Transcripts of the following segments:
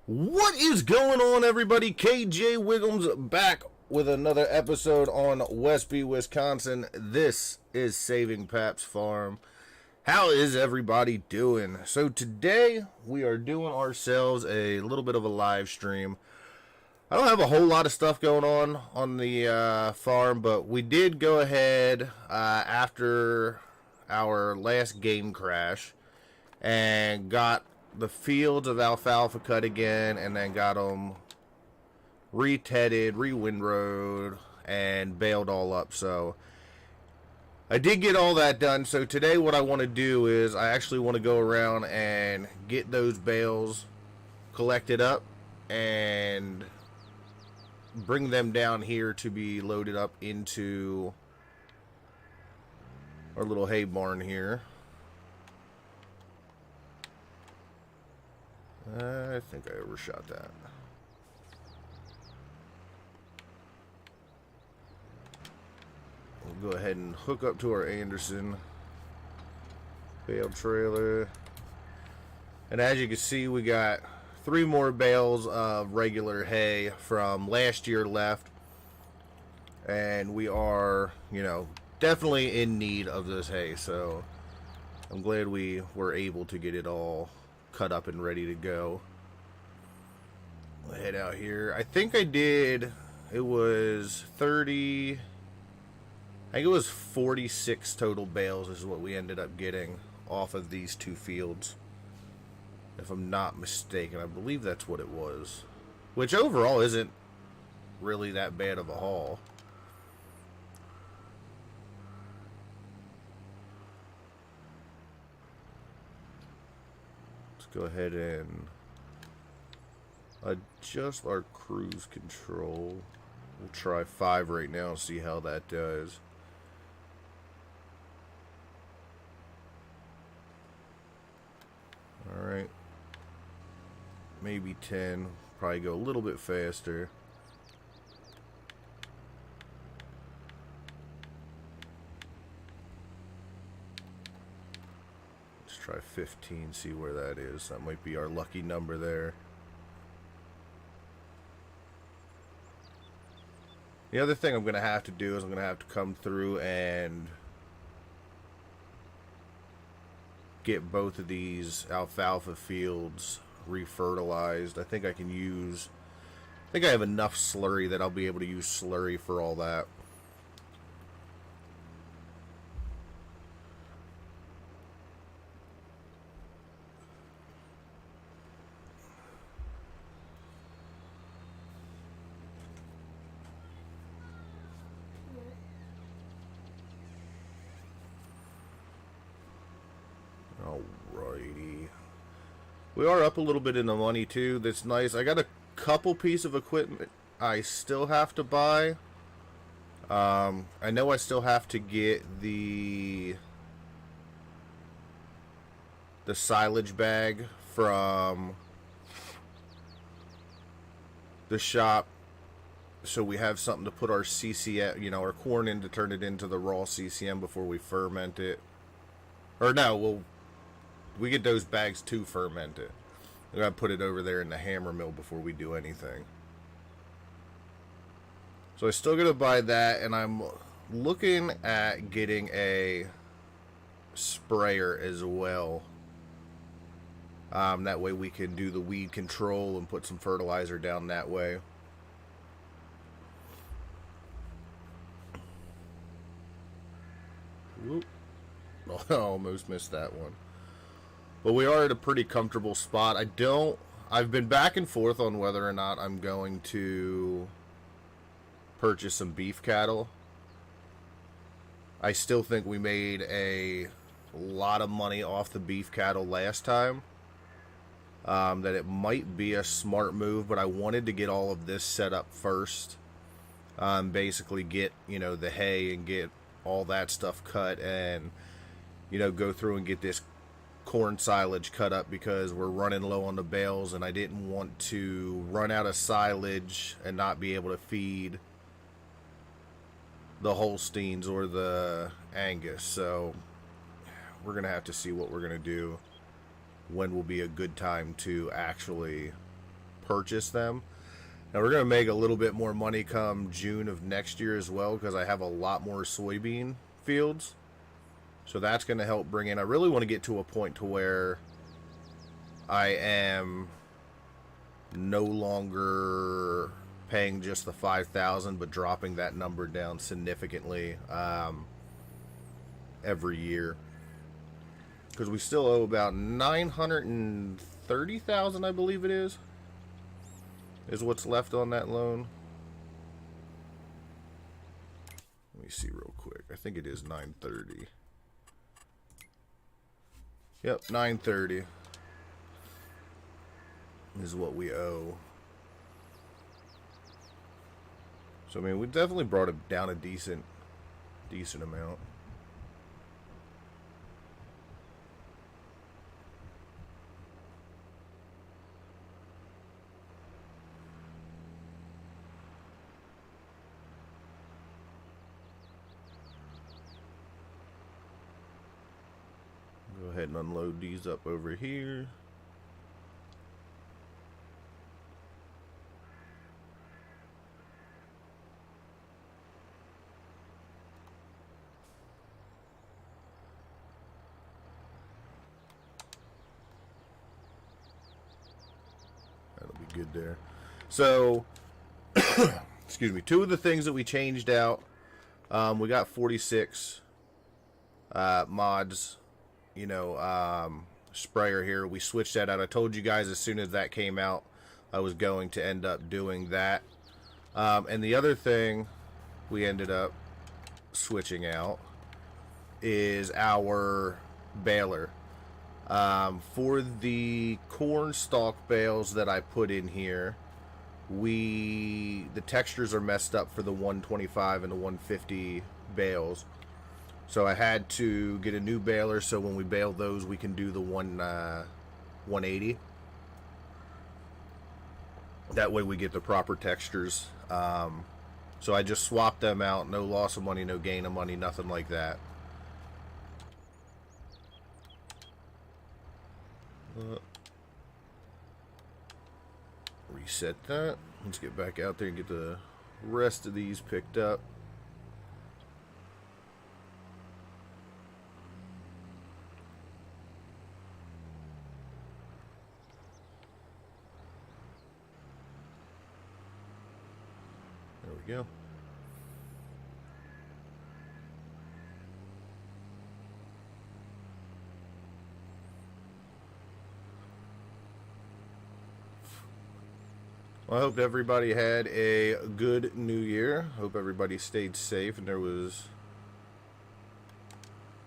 What is going on, everybody? KJ Wiggums back with another episode on Westby, Wisconsin. This is Saving Paps Farm. How is everybody doing? So today we are doing ourselves a little bit of a live stream. I don't have a whole lot of stuff going on the farm, but we did go ahead after our last game crash and got the fields of alfalfa cut again, and then got them re-tedded, re-windrowed, and baled all up. So I did get all that done. So today what I want to do is I actually want to go around and get those bales collected up and bring them down here to be loaded up into our little hay barn here. I think I overshot that. We'll go ahead and hook up to our Anderson bale trailer. And as you can see, we got 3 more bales of regular hay from last year left. And we are, definitely in need of this hay. So I'm glad we were able to get it all cut up and ready to go. We'll head out here. I think I did, it was 30, I think it was 46 total bales is what we ended up getting off of these 2 fields, if I'm not mistaken. I believe that's what it was, which overall isn't really that bad of a haul. Go ahead and adjust our cruise control. We'll try 5 right now and see how that does. Alright. Maybe 10. Probably go a little bit faster. Try 15, see where that is. That might be our lucky number there. The other thing I'm going to have to do is I'm going to have to come through and get both of these alfalfa fields refertilized. I think I can use, I think I have enough slurry that I'll be able to use slurry for all that. Alrighty. We are up a little bit in the money too. That's nice. I got a couple pieces of equipment I still have to buy. I know I still have to get the silage bag from the shop, so we have something to put our CCM, our corn in, to turn it into the raw CCM before we ferment it. Or no, we get those bags to ferment it. We gotta put it over there in the hammer mill before we do anything. So I'm still gonna buy that, and I'm looking at getting a sprayer as well. That way we can do the weed control and put some fertilizer down that way. Whoop. I almost missed that one. But we are at a pretty comfortable spot. I've been back and forth on whether or not I'm going to purchase some beef cattle. I still think we made a lot of money off the beef cattle last time. That it might be a smart move, but I wanted to get all of this set up first. Basically get, the hay and get all that stuff cut, and go through and get this corn silage cut up, because we're running low on the bales, and I didn't want to run out of silage and not be able to feed the Holsteins or the Angus. So we're gonna have to see what we're gonna do, when will be a good time to actually purchase them. Now we're going to make a little bit more money come June of next year as well, because I have a lot more soybean fields. So that's going to help bring in. I really want to get to a point to where I am no longer paying just the 5,000, but dropping that number down significantly every year, because we still owe about 930,000, I believe it is what's left on that loan. Let me see real quick. I think it is 930. Yep, 930 is what we owe. So I mean, we definitely brought it down a decent amount. Go ahead and unload these up over here. That'll be good there. So, excuse me, two of the things that we changed out, we got 46 mods, you know, sprayer here. We switched that out. I told you guys as soon as that came out, I was going to end up doing that. And the other thing we ended up switching out is our baler. For the corn stalk bales that I put in here, the textures are messed up for the 125 and the 150 bales. So I had to get a new baler, so when we bale those, we can do the 180. That way we get the proper textures. So I just swapped them out. No loss of money, no gain of money, nothing like that. Reset that. Let's get back out there and get the rest of these picked up. There we go. Well, I hope everybody had a good new year. Hope everybody stayed safe and there was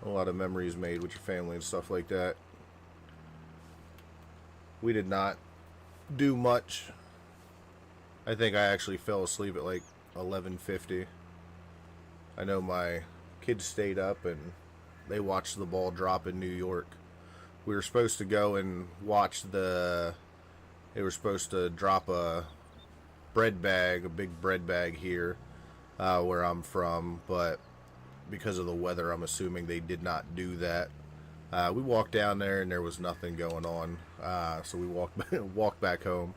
a lot of memories made with your family and stuff like that. We did not do much. I think I actually fell asleep at like 11:50. I know my kids stayed up and they watched the ball drop in New York. We were supposed to go and watch they were supposed to drop a big bread bag here where I'm from, but because of the weather, I'm assuming they did not do that. We walked down there and there was nothing going on, so we walked back home.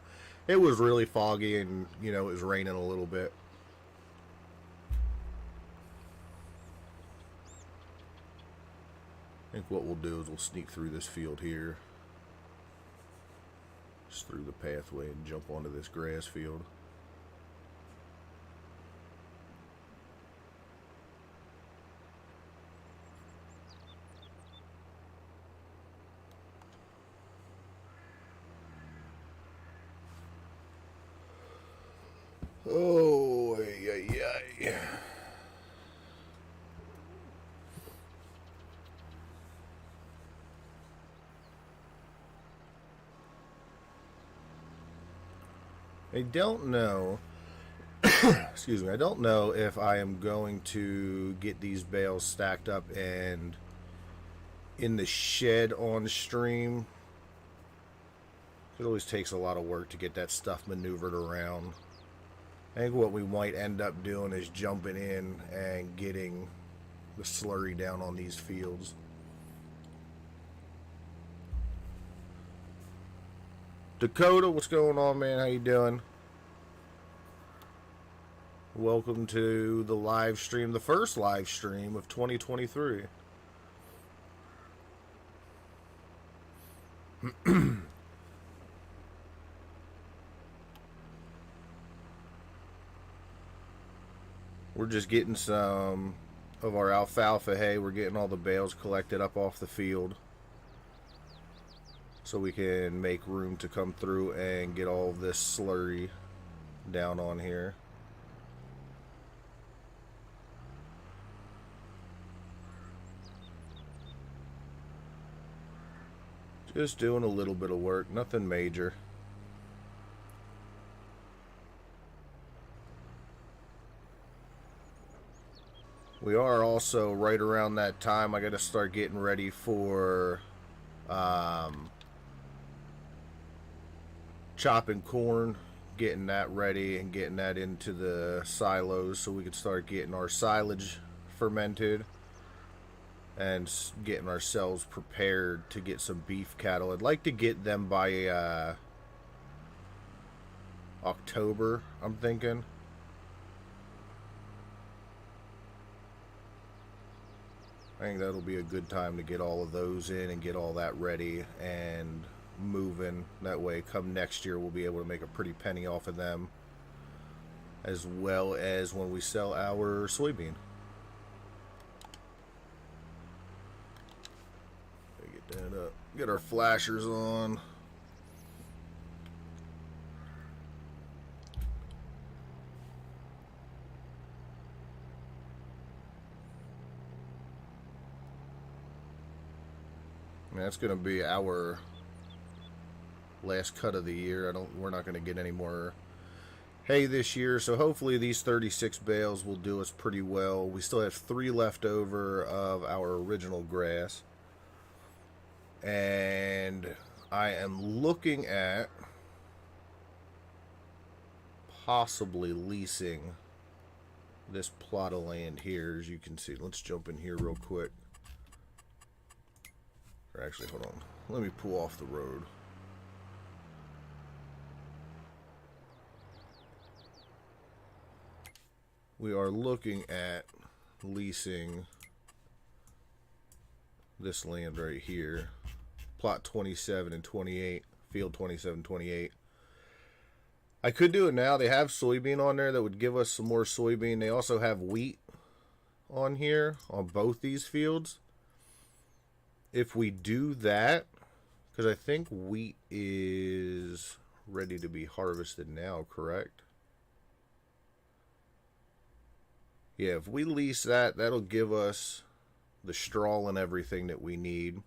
It was really foggy and, you know, it was raining a little bit. I think what we'll do is we'll sneak through this field here, just through the pathway, and jump onto this grass field. Oh, ay. I don't know. Excuse me. I don't know if I am going to get these bales stacked up and in the shed on stream. It always takes a lot of work to get that stuff maneuvered around. I think what we might end up doing is jumping in and getting the slurry down on these fields. . 'Cause it always takes a lot of work to get that stuff maneuvered around. I think what we might end up doing is jumping in and getting the slurry down on these fields. 'Cause it always takes a lot of work to get that stuff maneuvered around. Dakota, what's going on, man? How you doing? Welcome to the live stream, the first live stream of 2023. We're just getting some of our alfalfa hay. We're getting all the bales collected up off the field so we can make room to come through and get all of this slurry down on here. Just doing a little bit of work, nothing major. We are also right around that time. I got to start getting ready for chopping corn, getting that ready and getting that into the silos so we can start getting our silage fermented and getting ourselves prepared to get some beef cattle. I'd like to get them by October, I'm thinking. I think that'll be a good time to get all of those in and get all that ready and moving. That way, come next year, we'll be able to make a pretty penny off of them, as well as when we sell our soybean. Get that up. Get our flashers on. That's going to be our last cut of the year. We're not going to get any more hay this year, so hopefully these 36 bales will do us pretty well. We still have 3 left over of our original grass, and I am looking at possibly leasing this plot of land here, as you can see. Let's jump in here real quick. Or actually, hold on. Let me pull off the road. We are looking at leasing this land right here. Plot 27 and 28. Field 27, 28. I could do it now. They have soybean on there that would give us some more soybean. They also have wheat on here on both these fields. If we do that, because I think wheat is ready to be harvested now, correct? Yeah, if we lease that, that'll give us the straw and everything that we need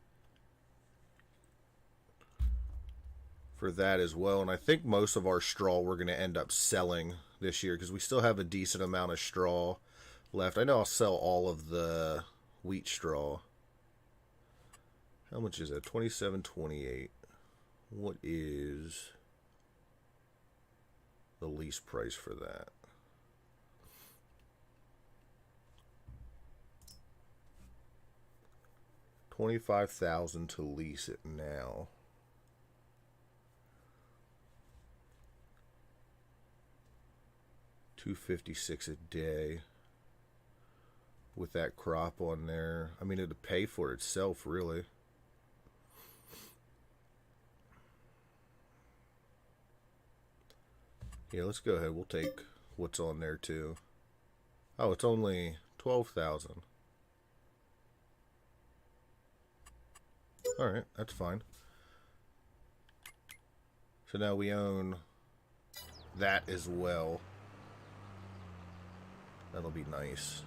for that as well. And I think most of our straw we're going to end up selling this year because we still have a decent amount of straw left. I know I'll sell all of the wheat straw. How much is that? 27.28. What is the lease price for that? $25,000 to lease it now. $256 a day with that crop on there. I mean, it'd pay for itself, really. Yeah, let's go ahead. We'll take what's on there too. Oh, it's only 12,000. All right, that's fine. So now we own that as well. That'll be nice.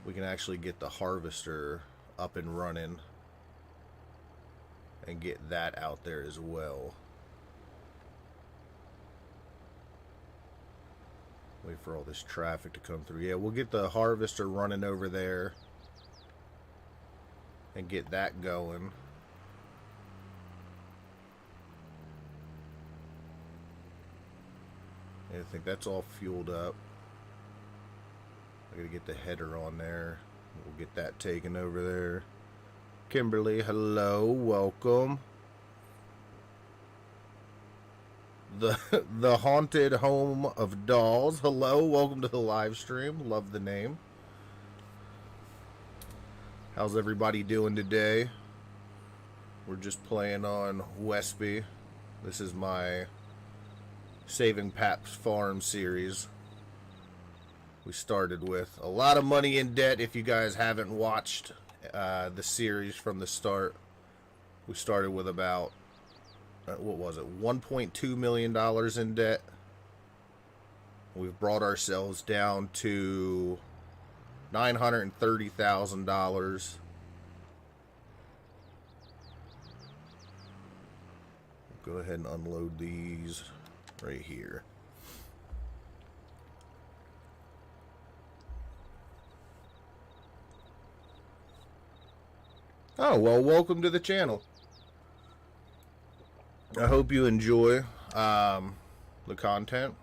We can actually get the harvester up and running and get that out there as well. Wait for all this traffic to come through. Yeah, we'll get the harvester running over there and get that going. And I think that's all fueled up. I gotta get the header on there. We'll get that taken over there. Kimberly, hello, welcome. the the haunted home of dolls. Hello, welcome to the live stream. Love the name. How's everybody doing today? We're just playing on Westby. This is my Saving Paps Farm series. We started with a lot of money in debt. If you guys haven't watched the series from the start, we started with about what was it, $1.2 million in debt. We've brought ourselves down to $930,000. Go ahead and unload these right here. Oh, well, welcome to the channel. I hope you enjoy the content.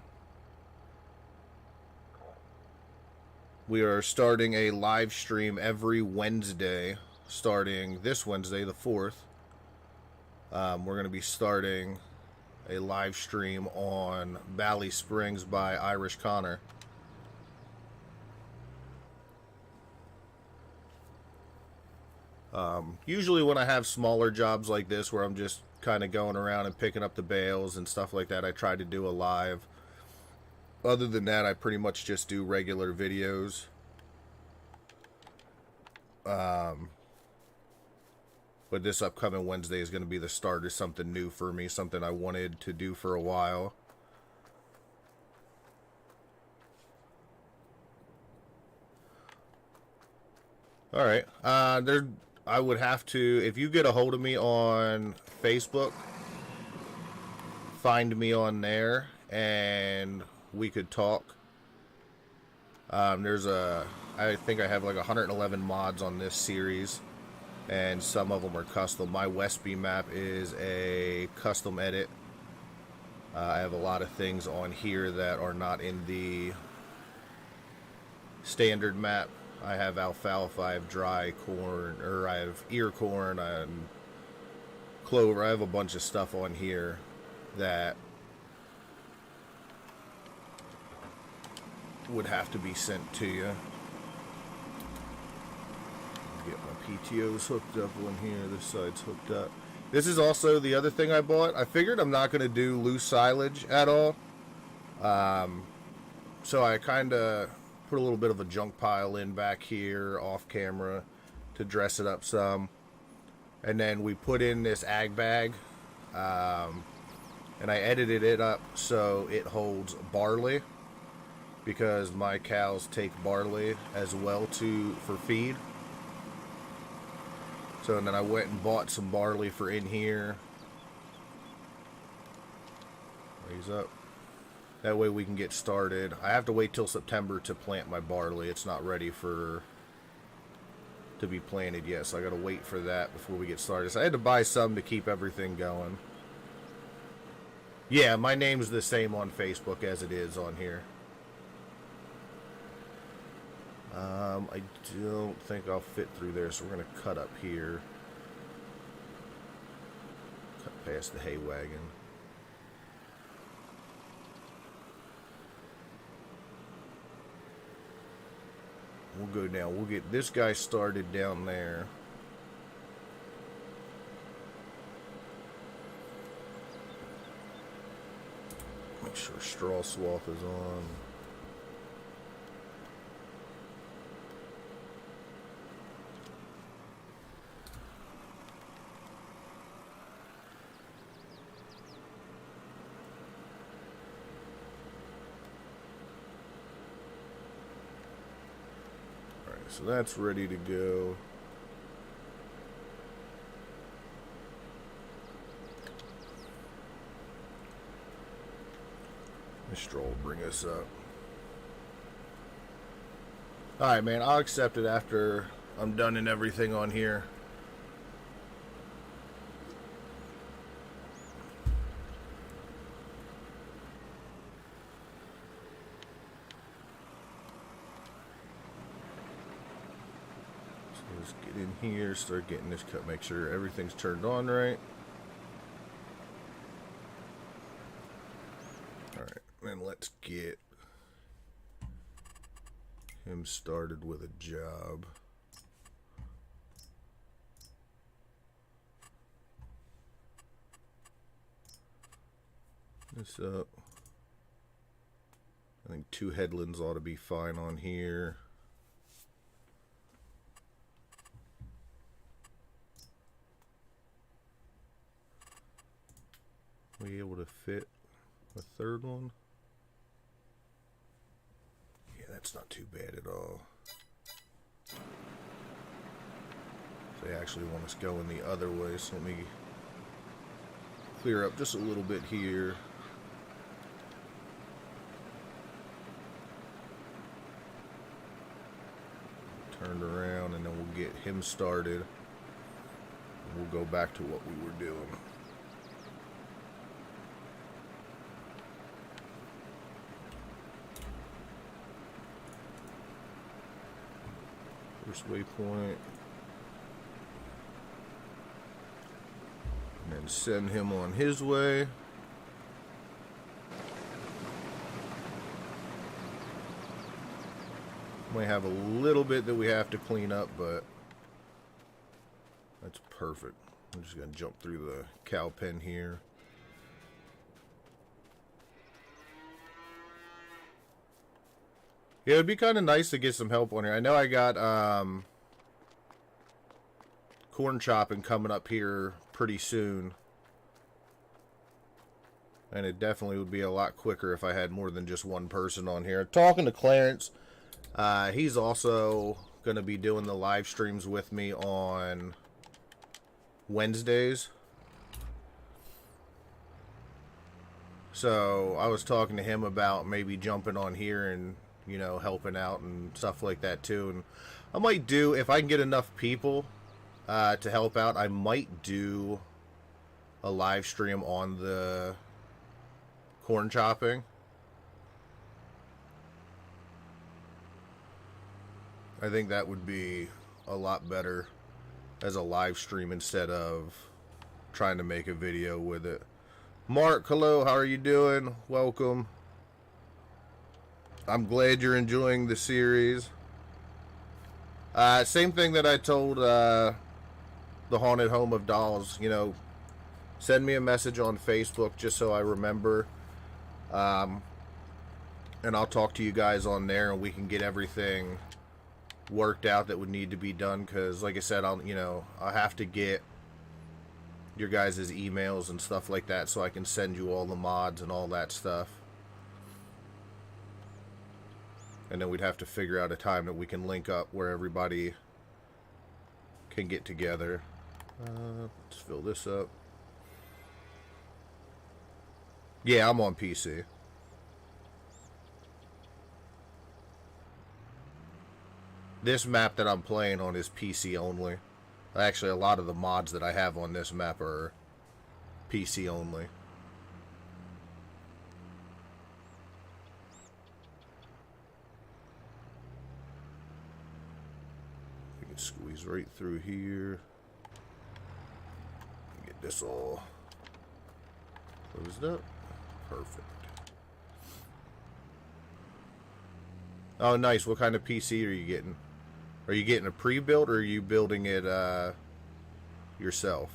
We are starting a live stream every Wednesday, starting this Wednesday, the 4th. We're going to be starting a live stream on Valley Springs by Irish Connor. Usually when I have smaller jobs like this where I'm just kind of going around and picking up the bales and stuff like that, I try to do a live. Other than that, I pretty much just do regular videos. But this upcoming Wednesday is going to be the start of something new for me, something I wanted to do for a while. Alright, I would have to, if you get a hold of me on Facebook, find me on there, and we could talk. I think I have like 111 mods on this series, and some of them are custom. My Westby map is a custom edit. I have a lot of things on here that are not in the standard map. I have alfalfa, I have dry corn, or I have ear corn, and clover. I have a bunch of stuff on here that would have to be sent to you. Get my PTOs hooked up on here. This side's hooked up. This is also the other thing I bought. I figured I'm not going to do loose silage at all. So I kind of put a little bit of a junk pile in back here off camera to dress it up some. And then we put in this ag bag. And I edited it up so it holds barley, because my cows take barley as well for feed. So and then I went and bought some barley for in here. Raise up. That way we can get started. I have to wait till September to plant my barley. It's not ready to be planted yet, so I gotta wait for that before we get started. So I had to buy some to keep everything going. Yeah, my name's the same on Facebook as it is on here. I don't think I'll fit through there, so we're going to cut up here. Cut past the hay wagon. We'll go down. We'll get this guy started down there. Make sure straw swath is on. So that's ready to go. This straw will bring us up. Alright, man, I'll accept it after I'm done and everything on here. Let's get in here, start getting this cut, make sure everything's turned on right. let's get him started with a job. This up. I think 2 headlands ought to be fine on here. We able to fit a 3rd one? Yeah, that's not too bad at all. They actually want us going the other way, so let me clear up just a little bit here. Turned around, and then we'll get him started. We'll go back to what we were doing. First waypoint. And then send him on his way. Might have a little bit that we have to clean up, but that's perfect. I'm just going to jump through the cow pen here. Yeah, it'd be kind of nice to get some help on here. I know I got corn chopping coming up here pretty soon. And it definitely would be a lot quicker if I had more than just one person on here. Talking to Clarence, he's also going to be doing the live streams with me on Wednesdays. So I was talking to him about maybe jumping on here and, you know, helping out and stuff like that too. And I might do, if I can get enough people to help out, I might do a live stream on the corn chopping. I think that would be a lot better as a live stream instead of trying to make a video with it. Mark, hello, how are you doing? Welcome. I'm glad you're enjoying the series. Same thing that I told the Haunted Home of Dolls, you know, send me a message on Facebook just so I remember. And I'll talk to you guys on there and we can get everything worked out that would need to be done, because like I said, I'll have to get your guys' emails and stuff like that so I can send you all the mods and all that stuff. And then we'd have to figure out a time that we can link up where everybody can get together. Let's fill this up. Yeah, I'm on PC. This map that I'm playing on is PC only. Actually, a lot of the mods that I have on this map are PC only. We can squeeze right through here. Get this all closed up. Perfect. Oh, nice. What kind of PC are you getting? Are you getting a pre-built or are you building it yourself?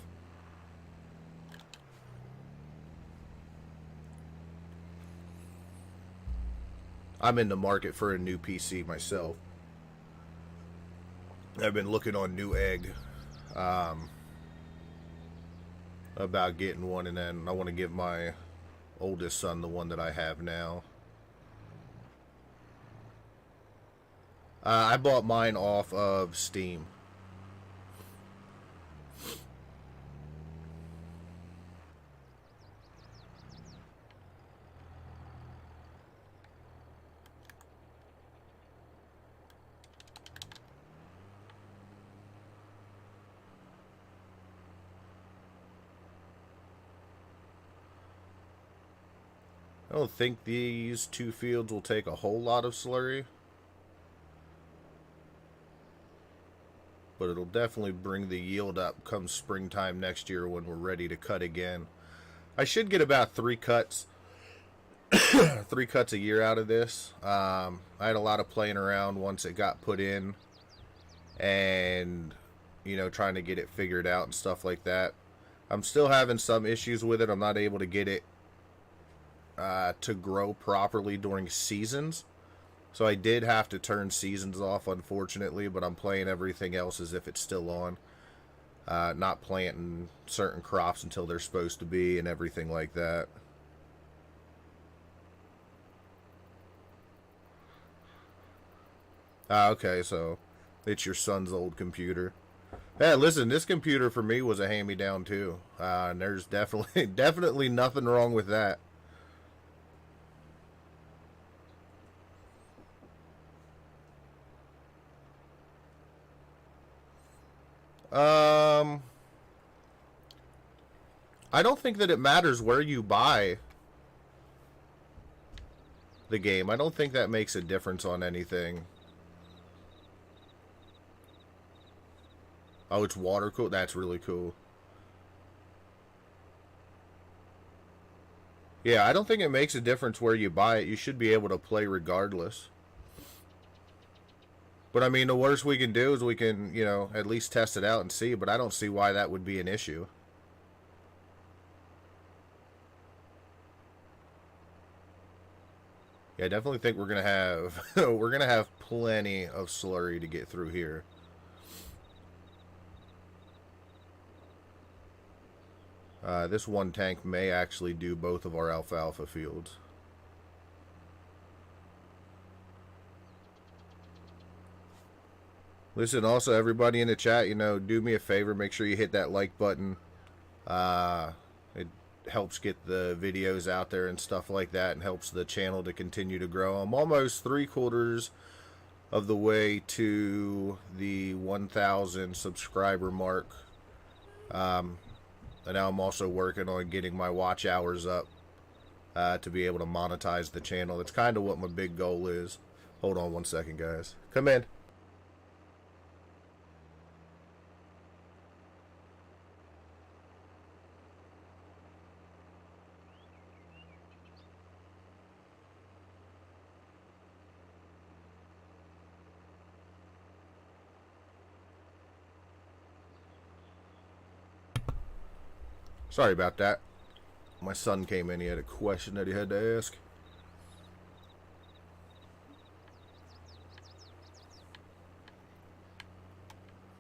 I'm in the market for a new PC myself. I've been looking on Newegg about getting one, and then I want to give my oldest son the one that I have now. I bought mine off of Steam. I don't think these 2 fields will take a whole lot of slurry, but it'll definitely bring the yield up come springtime next year when we're ready to cut again. I should get about 3 cuts 3 cuts a year out of this. I had a lot of playing around once it got put in, and trying to get it figured out and stuff like that. I'm still having some issues with it. I'm not able to get it to grow properly during seasons. So I did have to turn seasons off, unfortunately, but I'm playing everything else as if it's still on. Not planting certain crops until they're supposed to be and everything like that. Okay, so it's your son's old computer. Yeah, listen, this computer for me was a hand-me-down too. And there's definitely nothing wrong with that. I don't think that it matters where you buy the game. I don't think that makes a difference on anything. Oh, it's water cooled? That's really cool. Yeah, I don't think it makes a difference where you buy it. You should be able to play regardless. But I mean, the worst we can do is we can, at least test it out and see. But I don't see why that would be an issue. Yeah, I definitely think we're gonna have we're gonna have plenty of slurry to get through here. This one tank may actually do both of our alfalfa fields. Listen, also everybody in the chat, do me a favor, make sure you hit that like button. It helps get the videos out there and stuff like that, and helps the channel to continue to grow. I'm almost 3/4 of the way to the 1,000 subscriber mark. And now I'm also working on getting my watch hours up to be able to monetize the channel. That's kind of what my big goal is. Hold on one second, guys. Come in. Sorry about that. My son came in. He had a question that he had to ask.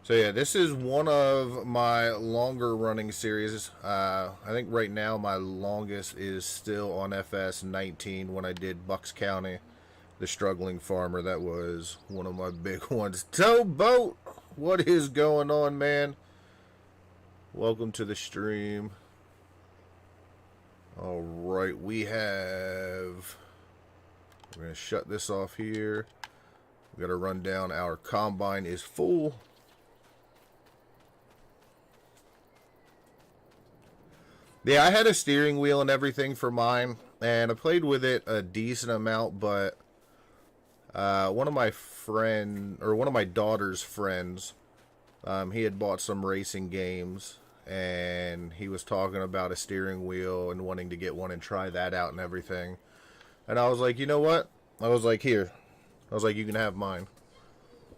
So yeah, this is one of my longer running series. I think right now my longest is still on FS19 when I did Bucks County, the struggling farmer. That was one of my big ones. Towboat, what is going on, man? Welcome to the stream. Alright, we're going to shut this off here. We've got to run down. Our combine is full. Yeah, I had a steering wheel and everything for mine, and I played with it a decent amount, but one of my daughter's friends, he had bought some racing games, and he was talking about a steering wheel and wanting to get one and try that out and everything. And I was like, you know what? I was like, here. I was like, you can have mine.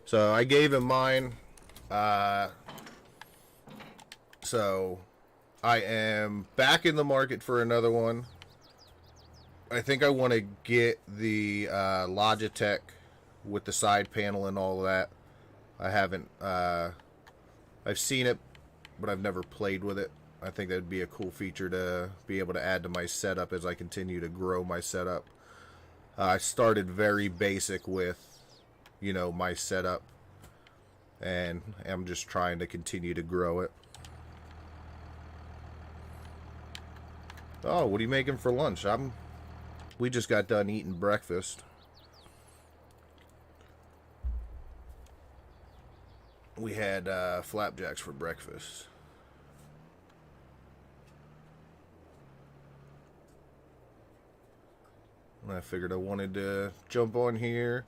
So I gave him mine. So I am back in the market for another one. I think I want to get the Logitech with the side panel and all that. I haven't, I've seen it, but I've never played with it. I think that'd be a cool feature to be able to add to my setup as I continue to grow my setup. I started very basic with, my setup, and I'm just trying to continue to grow it. Oh, what are you making for lunch? We just got done eating breakfast. We had flapjacks for breakfast. And I figured I wanted to jump on here.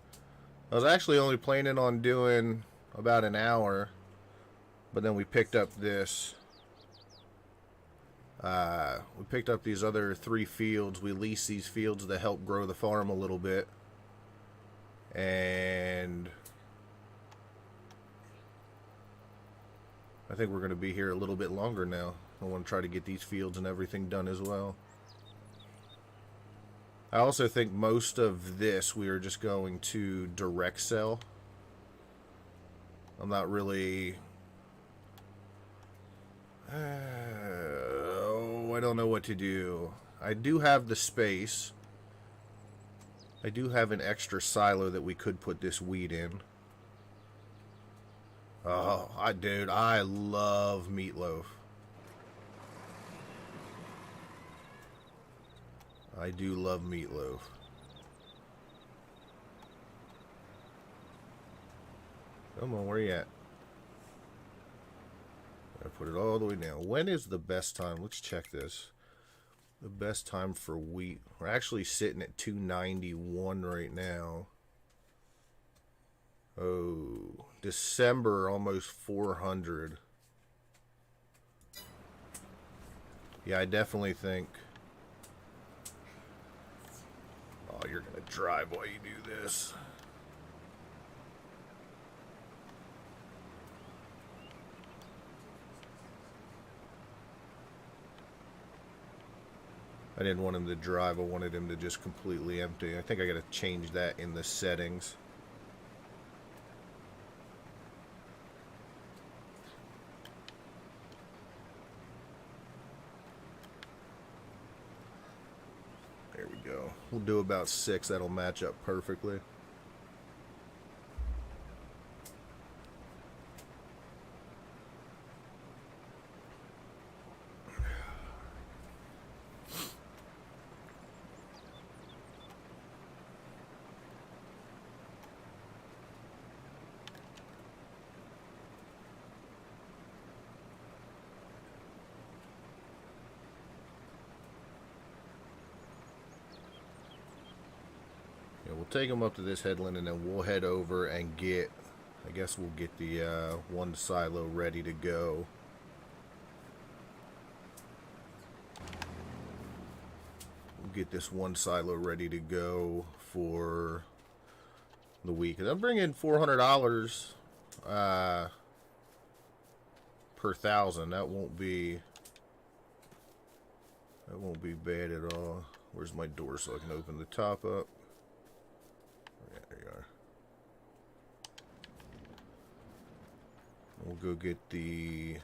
I was actually only planning on doing about an hour, but then we picked up this We picked up these other 3 fields. We leased these fields to help grow the farm a little bit. And I think we're going to be here a little bit longer now. I want to try to get these fields and everything done as well. I also think most of this we are just going to direct sell. I'm not really... I don't know what to do. I do have the space. I do have an extra silo that we could put this wheat in. Oh, dude, I love meatloaf. I do love meatloaf. Come on, where you at? I put it all the way down. When is the best time? Let's check this. The best time for wheat. We're actually sitting at 291 right now. Oh, December, almost 400. Yeah, I definitely think... Oh, you're going to drive while you do this. I didn't want him to drive. I wanted him to just completely empty. I think I got to change that in the settings. There we go. We'll do about 6. That'll match up perfectly. We'll take them up to this headland and then we'll head over and get, I guess we'll get the one silo ready to go. We'll get this one silo ready to go for the week. And I'm bringing $400 per 1,000. That won't be bad at all. Where's my door so I can open the top up? Yeah, there you are. We'll go get the...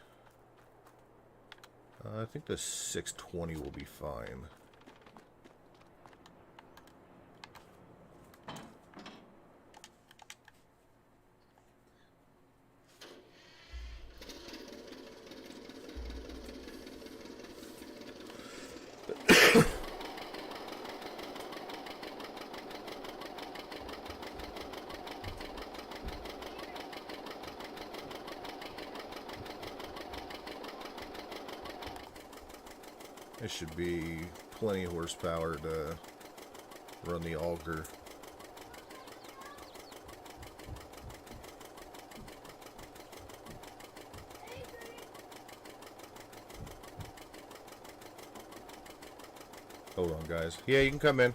I think the 620 will be fine. This should be plenty of horsepower to run the auger. Hold on, guys. Yeah, you can come in.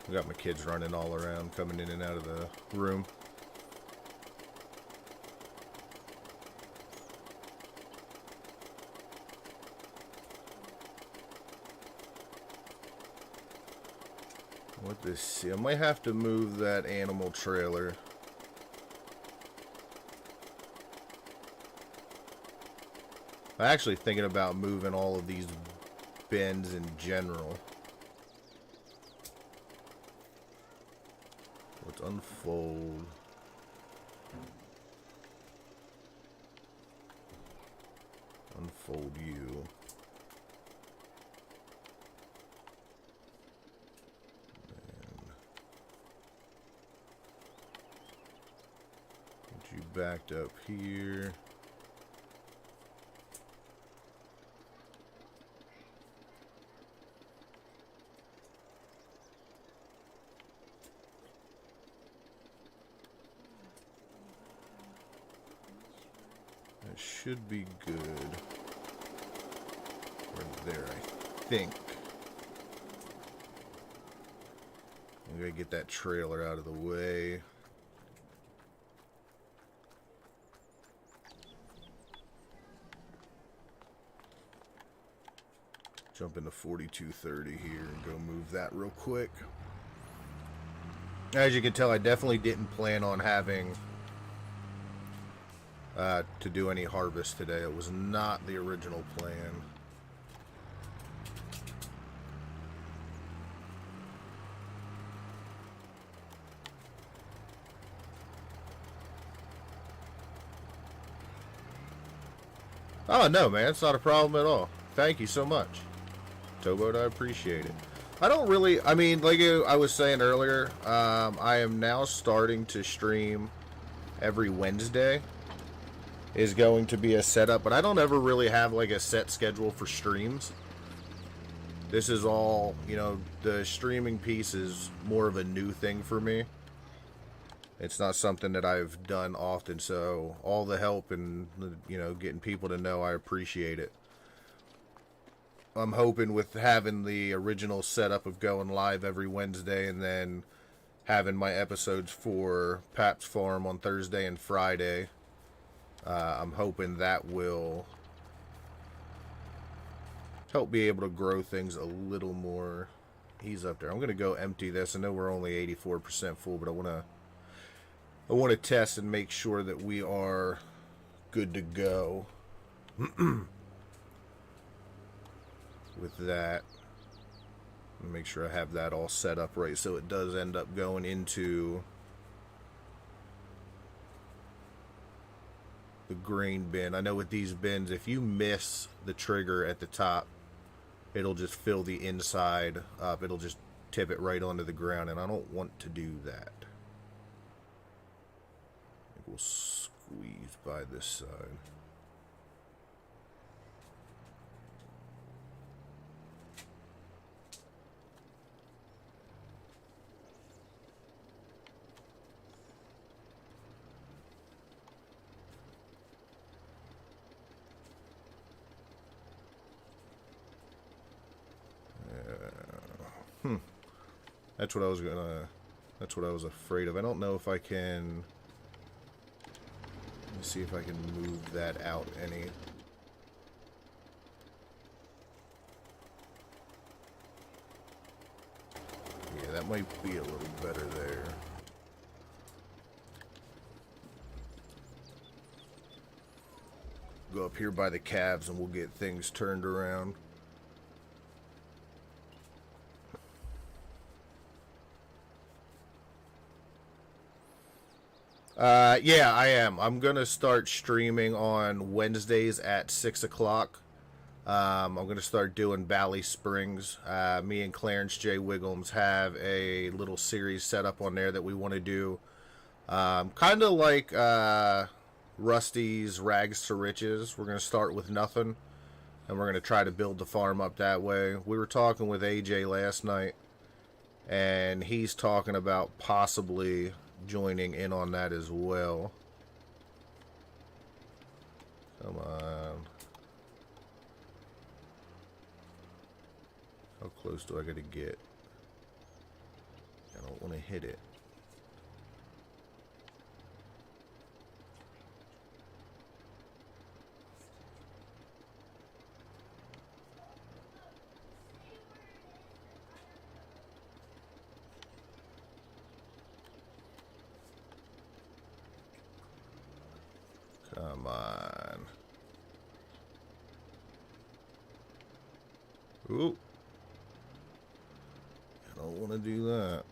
I got my kids running all around, coming in and out of the room. What this? See, I might have to move that animal trailer. I'm actually thinking about moving all of these bins in general. Let's unfold. Unfold you. And backed up here. That should be good. Right there, I think. I'm gonna get that trailer out of the way. Jump into 4230 here and go move that real quick. As you can tell, I definitely didn't plan on having to do any harvest today. It was not the original plan. Oh, no, man. It's not a problem at all. Thank you so much. Towboat, I appreciate it. I don't really... I mean, like I was saying earlier, I am now starting to stream every Wednesday. Is going to be a setup, but I don't ever really have, like, a set schedule for streams. This is all, you know, the streaming piece is more of a new thing for me. It's not something that I've done often, so all the help and, you know, getting people to know, I appreciate it. I'm hoping with having the original setup of going live every Wednesday and then having my episodes for Paps Farm on Thursday and Friday, I'm hoping that will help be able to grow things a little more. He's up there. I'm going to go empty this. I know we're only 84% full, but I want to test and make sure that we are good to go with that. Make sure I have that all set up right so it does end up going into the grain bin. I know with these bins, if you miss the trigger at the top, it'll just fill the inside up. It'll just tip it right onto the ground, and I don't want to do that. I think we'll squeeze by this side. That's what I was gonna. That's what I was afraid of. I don't know if I can. Let me see if I can move that out any. Yeah, that might be a little better there. Go up here by the calves and we'll get things turned around. Yeah, I am. I'm going to start streaming on Wednesdays at 6 o'clock. I'm going to start doing Valley Springs. Me and Clarence J. Wiggums have a little series set up on there that we want to do. Kind of like Rusty's Rags to Riches. We're going to start with nothing, and we're going to try to build the farm up that way. We were talking with AJ last night, and he's talking about possibly joining in on that as well. Come on. How close do I got to get? I don't want to hit it. Come on. Ooh. I don't want to do that.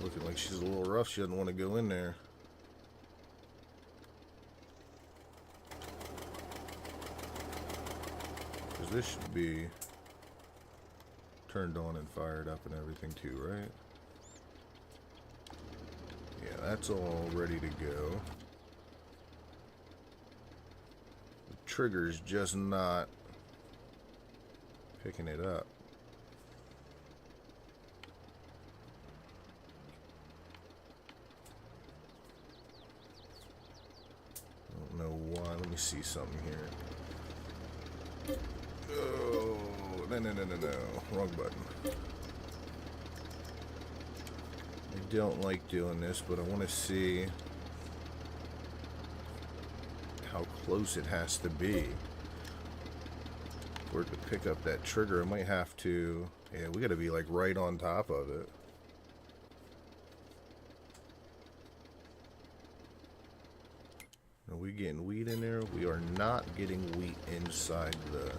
Looking like she's a little rough. She doesn't want to go in there. Because this should be turned on and fired up and everything too, right? Yeah, that's all ready to go. The trigger's just not picking it up. I don't know why. Let me see something here. Oh, no. Wrong button. I don't like doing this, but I want to see how close it has to be for it to pick up that trigger. I might have to... Yeah, we got to be like right on top of it. Are we getting wheat in there? We are not getting wheat inside the...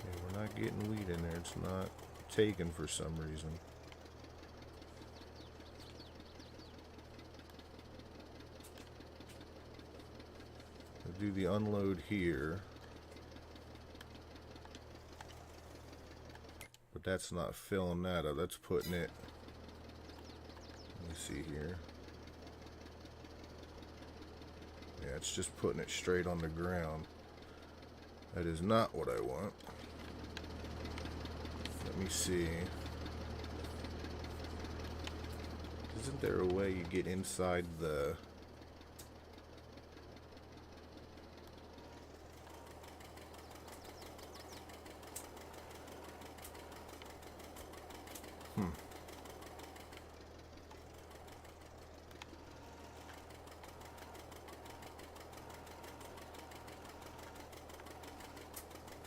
Yeah, we're not getting wheat in there. It's not taken for some reason. Do the unload here, but that's not filling that up. That's putting it, let me see here. Yeah, it's just putting it straight on the ground. That is not what I want. Let me see. Isn't there a way you get inside the...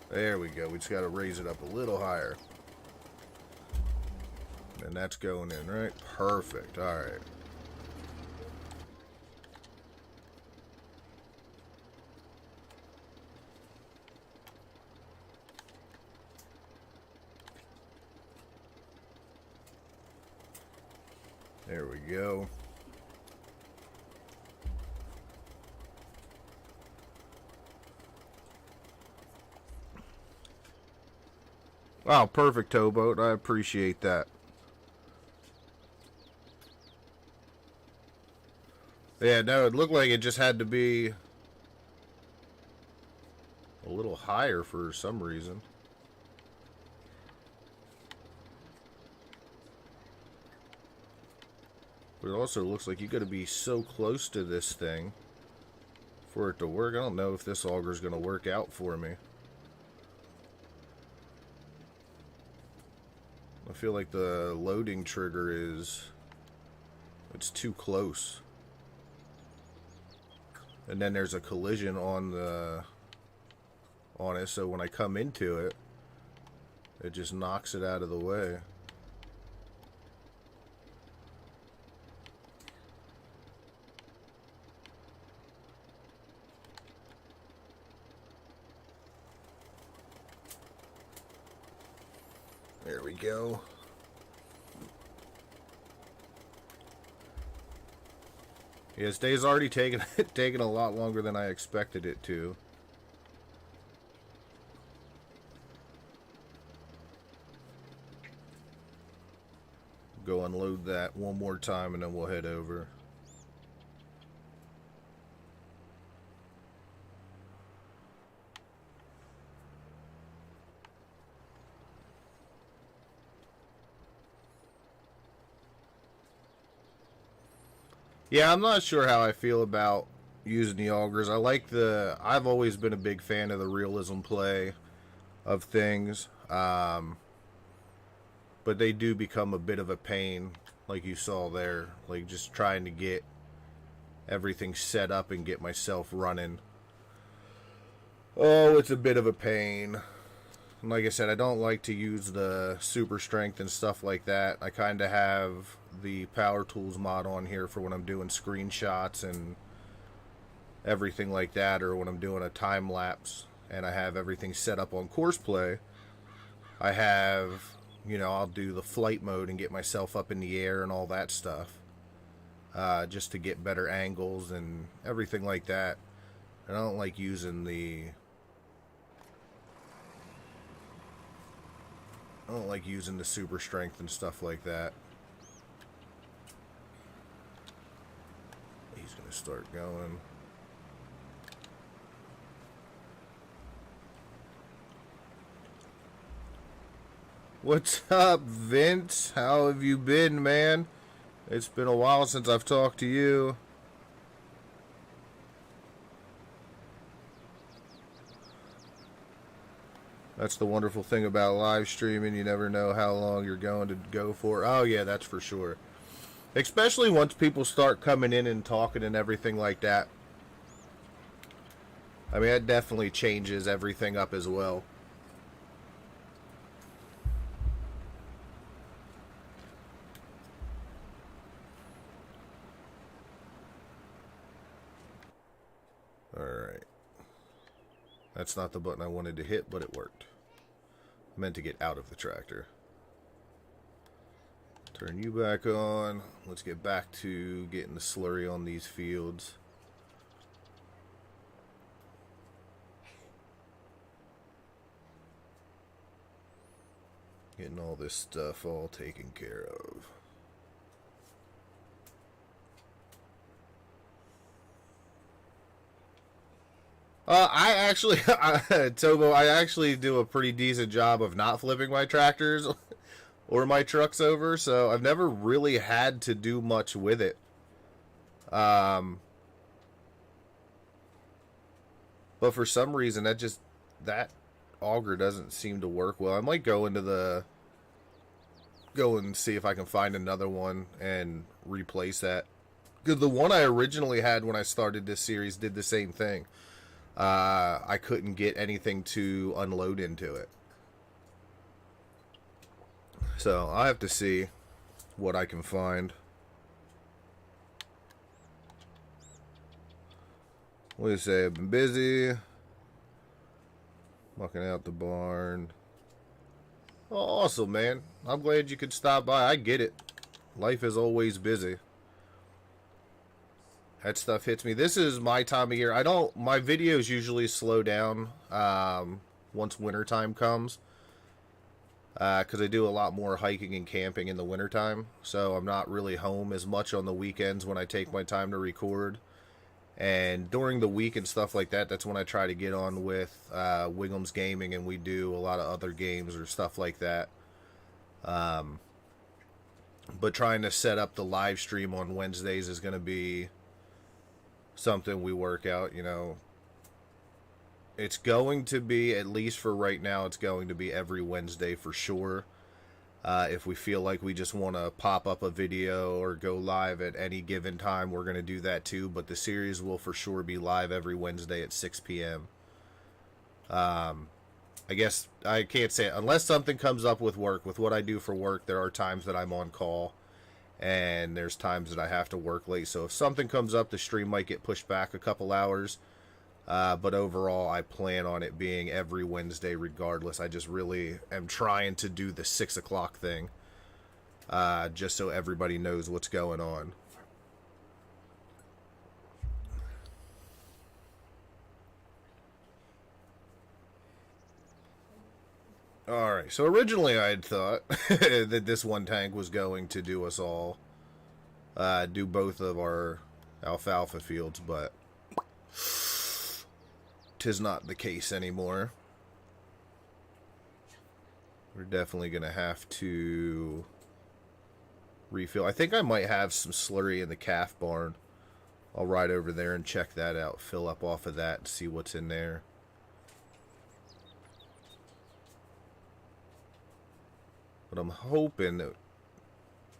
There we go. We just got to raise it up a little higher. And that's going in, right? Perfect. All right. There we go. Wow, perfect, towboat. I appreciate that. Yeah, no, it looked like it just had to be a little higher for some reason. But it also looks like you got to be so close to this thing for it to work. I don't know if this auger is going to work out for me. I feel like the loading trigger it's too close. And then there's a collision on it, so when I come into it, it just knocks it out of the way. There we go. Yeah, this day's already taken a lot longer than I expected it to. Go unload that one more time and then we'll head over. Yeah, I'm not sure how I feel about using the augers. I've always been a big fan of the realism play of things. But they do become a bit of a pain, like you saw there. Like, just trying to get everything set up and get myself running. Oh, it's a bit of a pain. And like I said, I don't like to use the super strength and stuff like that. I kind of have the power tools mod on here for when I'm doing screenshots and everything like that, or when I'm doing a time lapse and I have everything set up on course play. I have you know, I'll do the flight mode and get myself up in the air and all that stuff, just to get better angles and everything like that. And I don't like using the super strength and stuff like that. He's gonna start going. What's up, Vince? How have you been, man? It's been a while since I've talked to you. That's the wonderful thing about live streaming. You never know how long you're going to go for. Oh, yeah, that's for sure. Especially once people start coming in and talking and everything like that. I mean, that definitely changes everything up as well. Alright. That's not the button I wanted to hit, but it worked. I meant to get out of the tractor. Turn you back on. Let's get back to getting the slurry on these fields. Getting all this stuff all taken care of. I actually, Tobo, I actually do a pretty decent job of not flipping my tractors or my trucks over, so I've never really had to do much with it. But for some reason, that auger doesn't seem to work well. I might go and see if I can find another one and replace that. Because the one I originally had when I started this series did the same thing. I couldn't get anything to unload into it. So I have to see what I can find. What do you say? I've been busy. Mucking out the barn. Oh, awesome, man. I'm glad you could stop by. I get it. Life is always busy. That stuff hits me. This is my time of year. My videos usually slow down once wintertime comes. Because I do a lot more hiking and camping in the wintertime. So I'm not really home as much on the weekends when I take my time to record. And during the week and stuff like that, that's when I try to get on with Wiggum's Gaming, and we do a lot of other games or stuff like that. But trying to set up the live stream on Wednesdays is going to be something we work out, you know. It's going to be, at least for right now, it's going to be every Wednesday for sure. If we feel like we just want to pop up a video or go live at any given time, we're going to do that too. But the series will for sure be live every Wednesday at 6 p.m. I guess I can't say it. Unless something comes up with work. With what I do for work, there are times that I'm on call. And there's times that I have to work late. So if something comes up, the stream might get pushed back a couple hours. But overall, I plan on it being every Wednesday regardless. I just really am trying to do the 6 o'clock thing. Just so everybody knows what's going on. Alright, so originally I had thought that this one tank was going to do us all. Do both of our alfalfa fields, but 'tis not the case anymore. We're definitely going to have to refill. I think I might have some slurry in the calf barn. I'll ride over there and check that out, fill up off of that and see what's in there. But I'm hoping that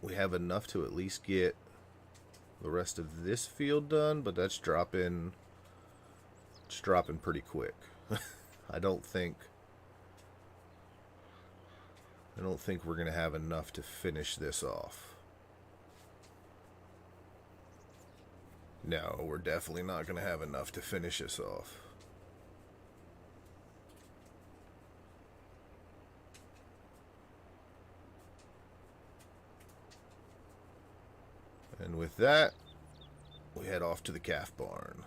we have enough to at least get the rest of this field done, but that's dropping. It's dropping pretty quick. I don't think we're gonna have enough to finish this off. No, we're definitely not gonna have enough to finish this off. And with that, we head off to the calf barn.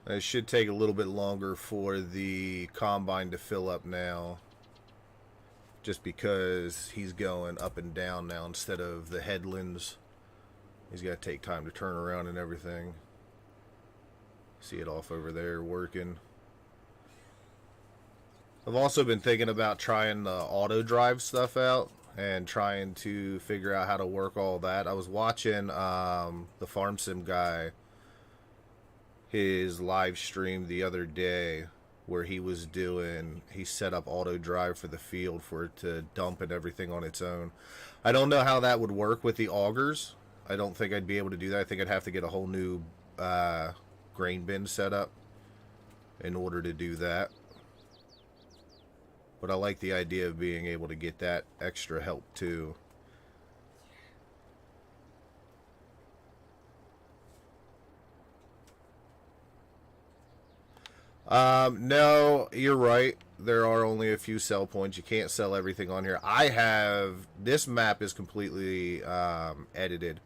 It should take a little bit longer for the combine to fill up now, just because he's going up and down now instead of the headlands. He's got to take time to turn around and everything. See it off over there working. I've also been thinking about trying the auto drive stuff out and trying to figure out how to work all that. I was watching the Farm Sim guy, his live stream the other day, where he set up auto drive for the field for it to dump and everything on its own. I don't know how that would work with the augers. I don't think I'd be able to do that. I think I'd have to get a whole new grain bin set up in order to do that. But I like the idea of being able to get that extra help too. No, you're right. There are only a few sell points. You can't sell everything on here. This map is completely edited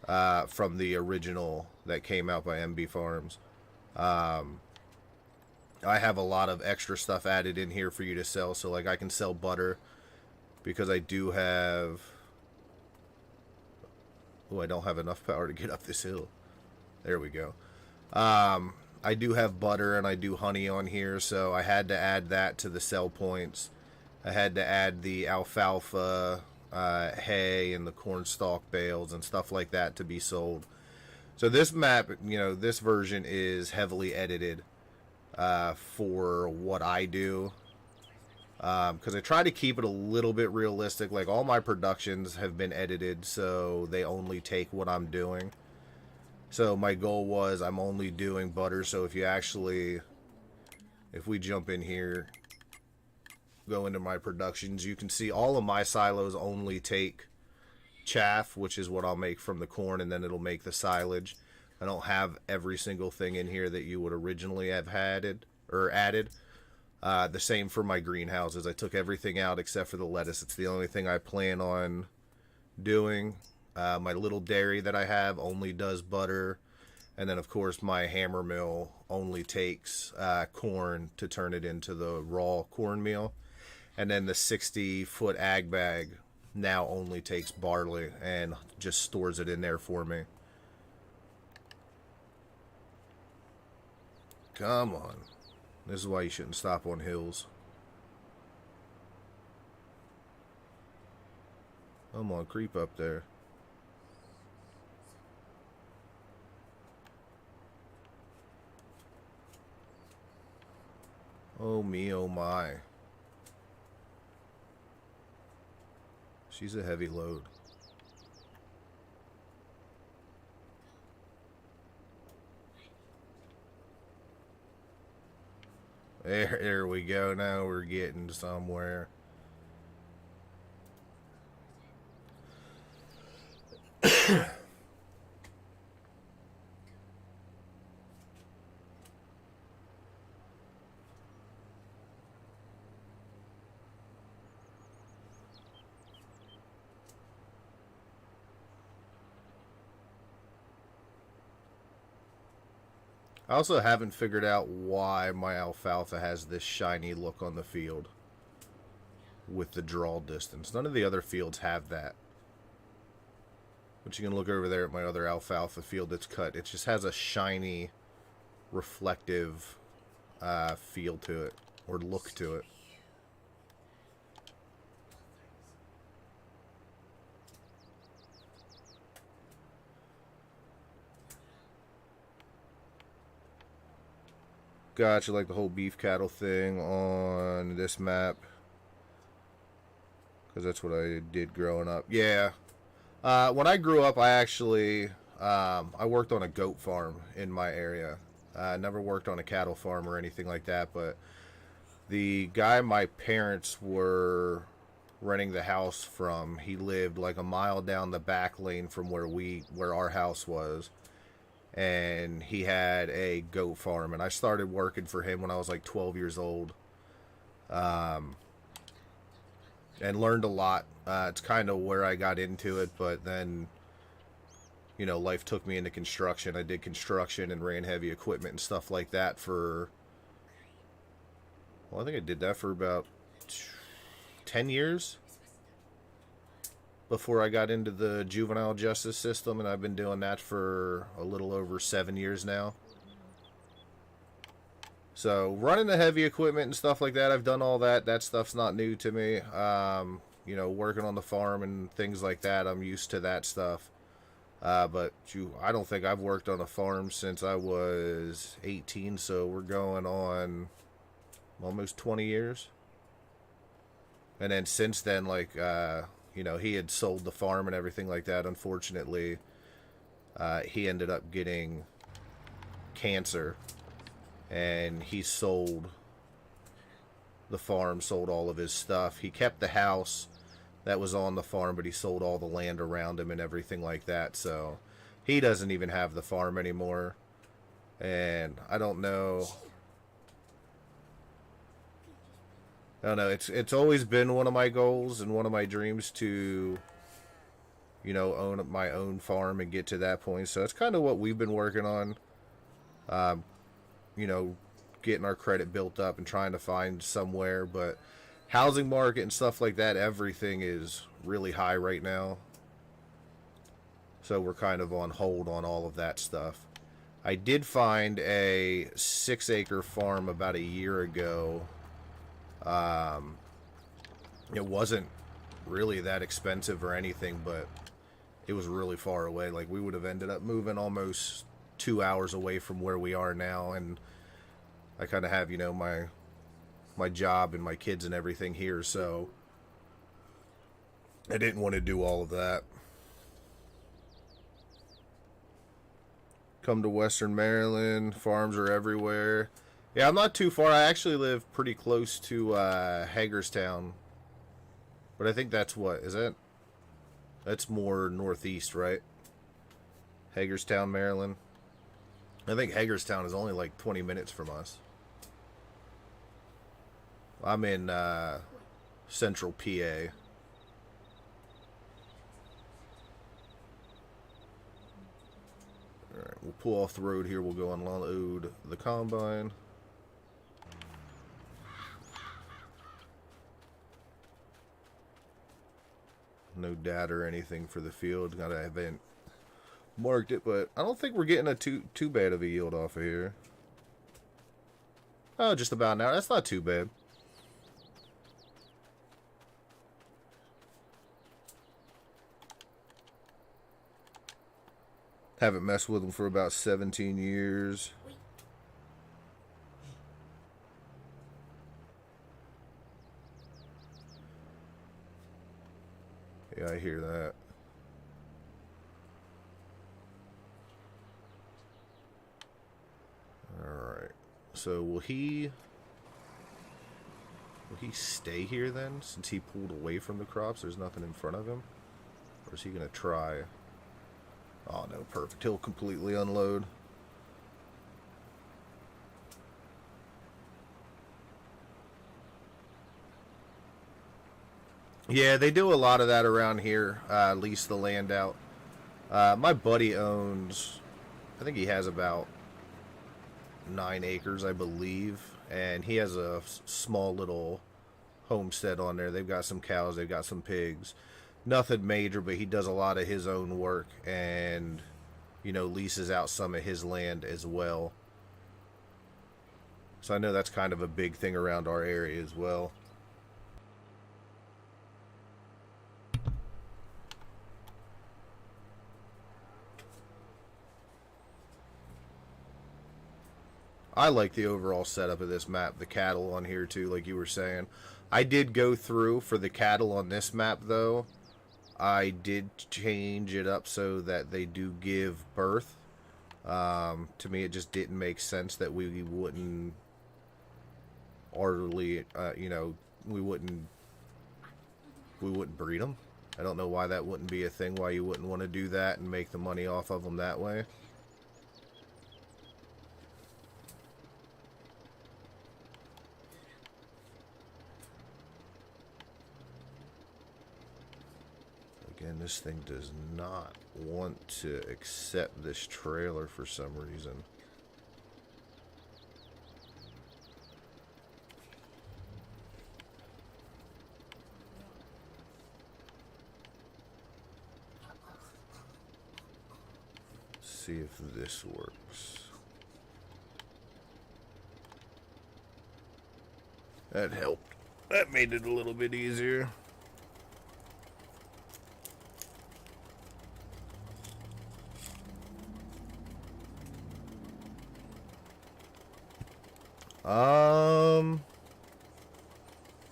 from the original that came out by MB Farms. I have a lot of extra stuff added in here for you to sell. So like I can sell butter because I do have... Oh, I don't have enough power to get up this hill. There we go. I do have butter and I do honey on here, so I had to add that to the sell points. I had to add the alfalfa, hay, and the corn stalk bales and stuff like that to be sold. So this map, this version is heavily edited for what I do. Because I try to keep it a little bit realistic. Like all my productions have been edited, so they only take what I'm doing. So my goal was I'm only doing butter. So if we jump in here, go into my productions, you can see all of my silos only take chaff, which is what I'll make from the corn, and then it'll make the silage. I don't have every single thing in here that you would originally have added. The same for my greenhouses. I took everything out except for the lettuce. It's the only thing I plan on doing. My little dairy that I have only does butter. And then, of course, my hammer mill only takes corn to turn it into the raw cornmeal. And then the 60-foot ag bag now only takes barley and just stores it in there for me. Come on. This is why you shouldn't stop on hills. Come on, creep up there. Oh me, oh my. She's a heavy load. There we go. Now we're getting somewhere. I also haven't figured out why my alfalfa has this shiny look on the field with the draw distance. None of the other fields have that. But you can look over there at my other alfalfa field that's cut. It just has a shiny, reflective feel to it, or look to it. Gotcha, like the whole beef cattle thing on this map. Because that's what I did growing up. Yeah. When I grew up, I actually... I worked on a goat farm in my area. I never worked on a cattle farm or anything like that, but the guy my parents were renting the house from, he lived like a mile down the back lane from where our house was. and he had a goat farm, and I started working for him when I was like 12 years old, and learned a lot. It's kind of where I got into it, but then, you know, life took me into construction. I did construction and ran heavy equipment and stuff like that for, well, I think I did that for about 10 years before I got into the juvenile justice system, and I've been doing that for a little over 7 years now. So running the heavy equipment and stuff like that, I've done all that. That stuff's not new to me. You know, working on the farm and things like that, I'm used to that stuff. But I don't think I've worked on a farm since I was 18, so we're going on almost 20 years. And then since then, like, you know, he had sold the farm and everything like that. Unfortunately, he ended up getting cancer, and he sold the farm, sold all of his stuff. He kept the house that was on the farm, but he sold all the land around him and everything like that. So he doesn't even have the farm anymore. And I don't know. It's always been one of my goals and one of my dreams to, you know, own my own farm and get to that point. So it's kind of what we've been working on. You know, getting our credit built up and trying to find somewhere. But housing market and stuff like that, everything is really high right now. So we're kind of on hold on all of that stuff. I did find a 6-acre farm about a year ago. It wasn't really that expensive or anything, but it was really far away. Like, we would have ended up moving almost 2 hours away from where we are now, and I kind of have, you know, my job and my kids and everything here, so I didn't want to do all of that. Come to Western Maryland, farms are everywhere. Yeah, I'm not too far. I actually live pretty close to Hagerstown, but I think that's what, is that? That's more northeast, right? Hagerstown, Maryland. I think Hagerstown is only like 20 minutes from us. I'm in central PA. Alright, we'll pull off the road here. We'll go unload the combine. No data or anything for the field. I haven't marked it, but I don't think we're getting a too bad of a yield off of here. Oh, just about an hour. That's not too bad. Haven't messed with them for about 17 years. Yeah, I hear that. Alright. So will he stay here then? Since he pulled away from the crops, there's nothing in front of him? Or is he going to try? Oh no, perfect. He'll completely unload. Yeah, they do a lot of that around here. Lease the land out. My buddy owns, I think he has about 9 acres, I believe. And he has a small little homestead on there. They've got some cows, they've got some pigs. Nothing major, but he does a lot of his own work and, you know, leases out some of his land as well. So I know that's kind of a big thing around our area as well. I like the overall setup of this map. The cattle on here too, like you were saying. I did go through for the cattle on this map though. I did change it up so that they do give birth. To me, it just didn't make sense that we wouldn't orderly, you know, we wouldn't breed them. I don't know why that wouldn't be a thing. Why you wouldn't want to do that and make the money off of them that way. Again, this thing does not want to accept this trailer for some reason. See if this works. That helped. That made it a little bit easier.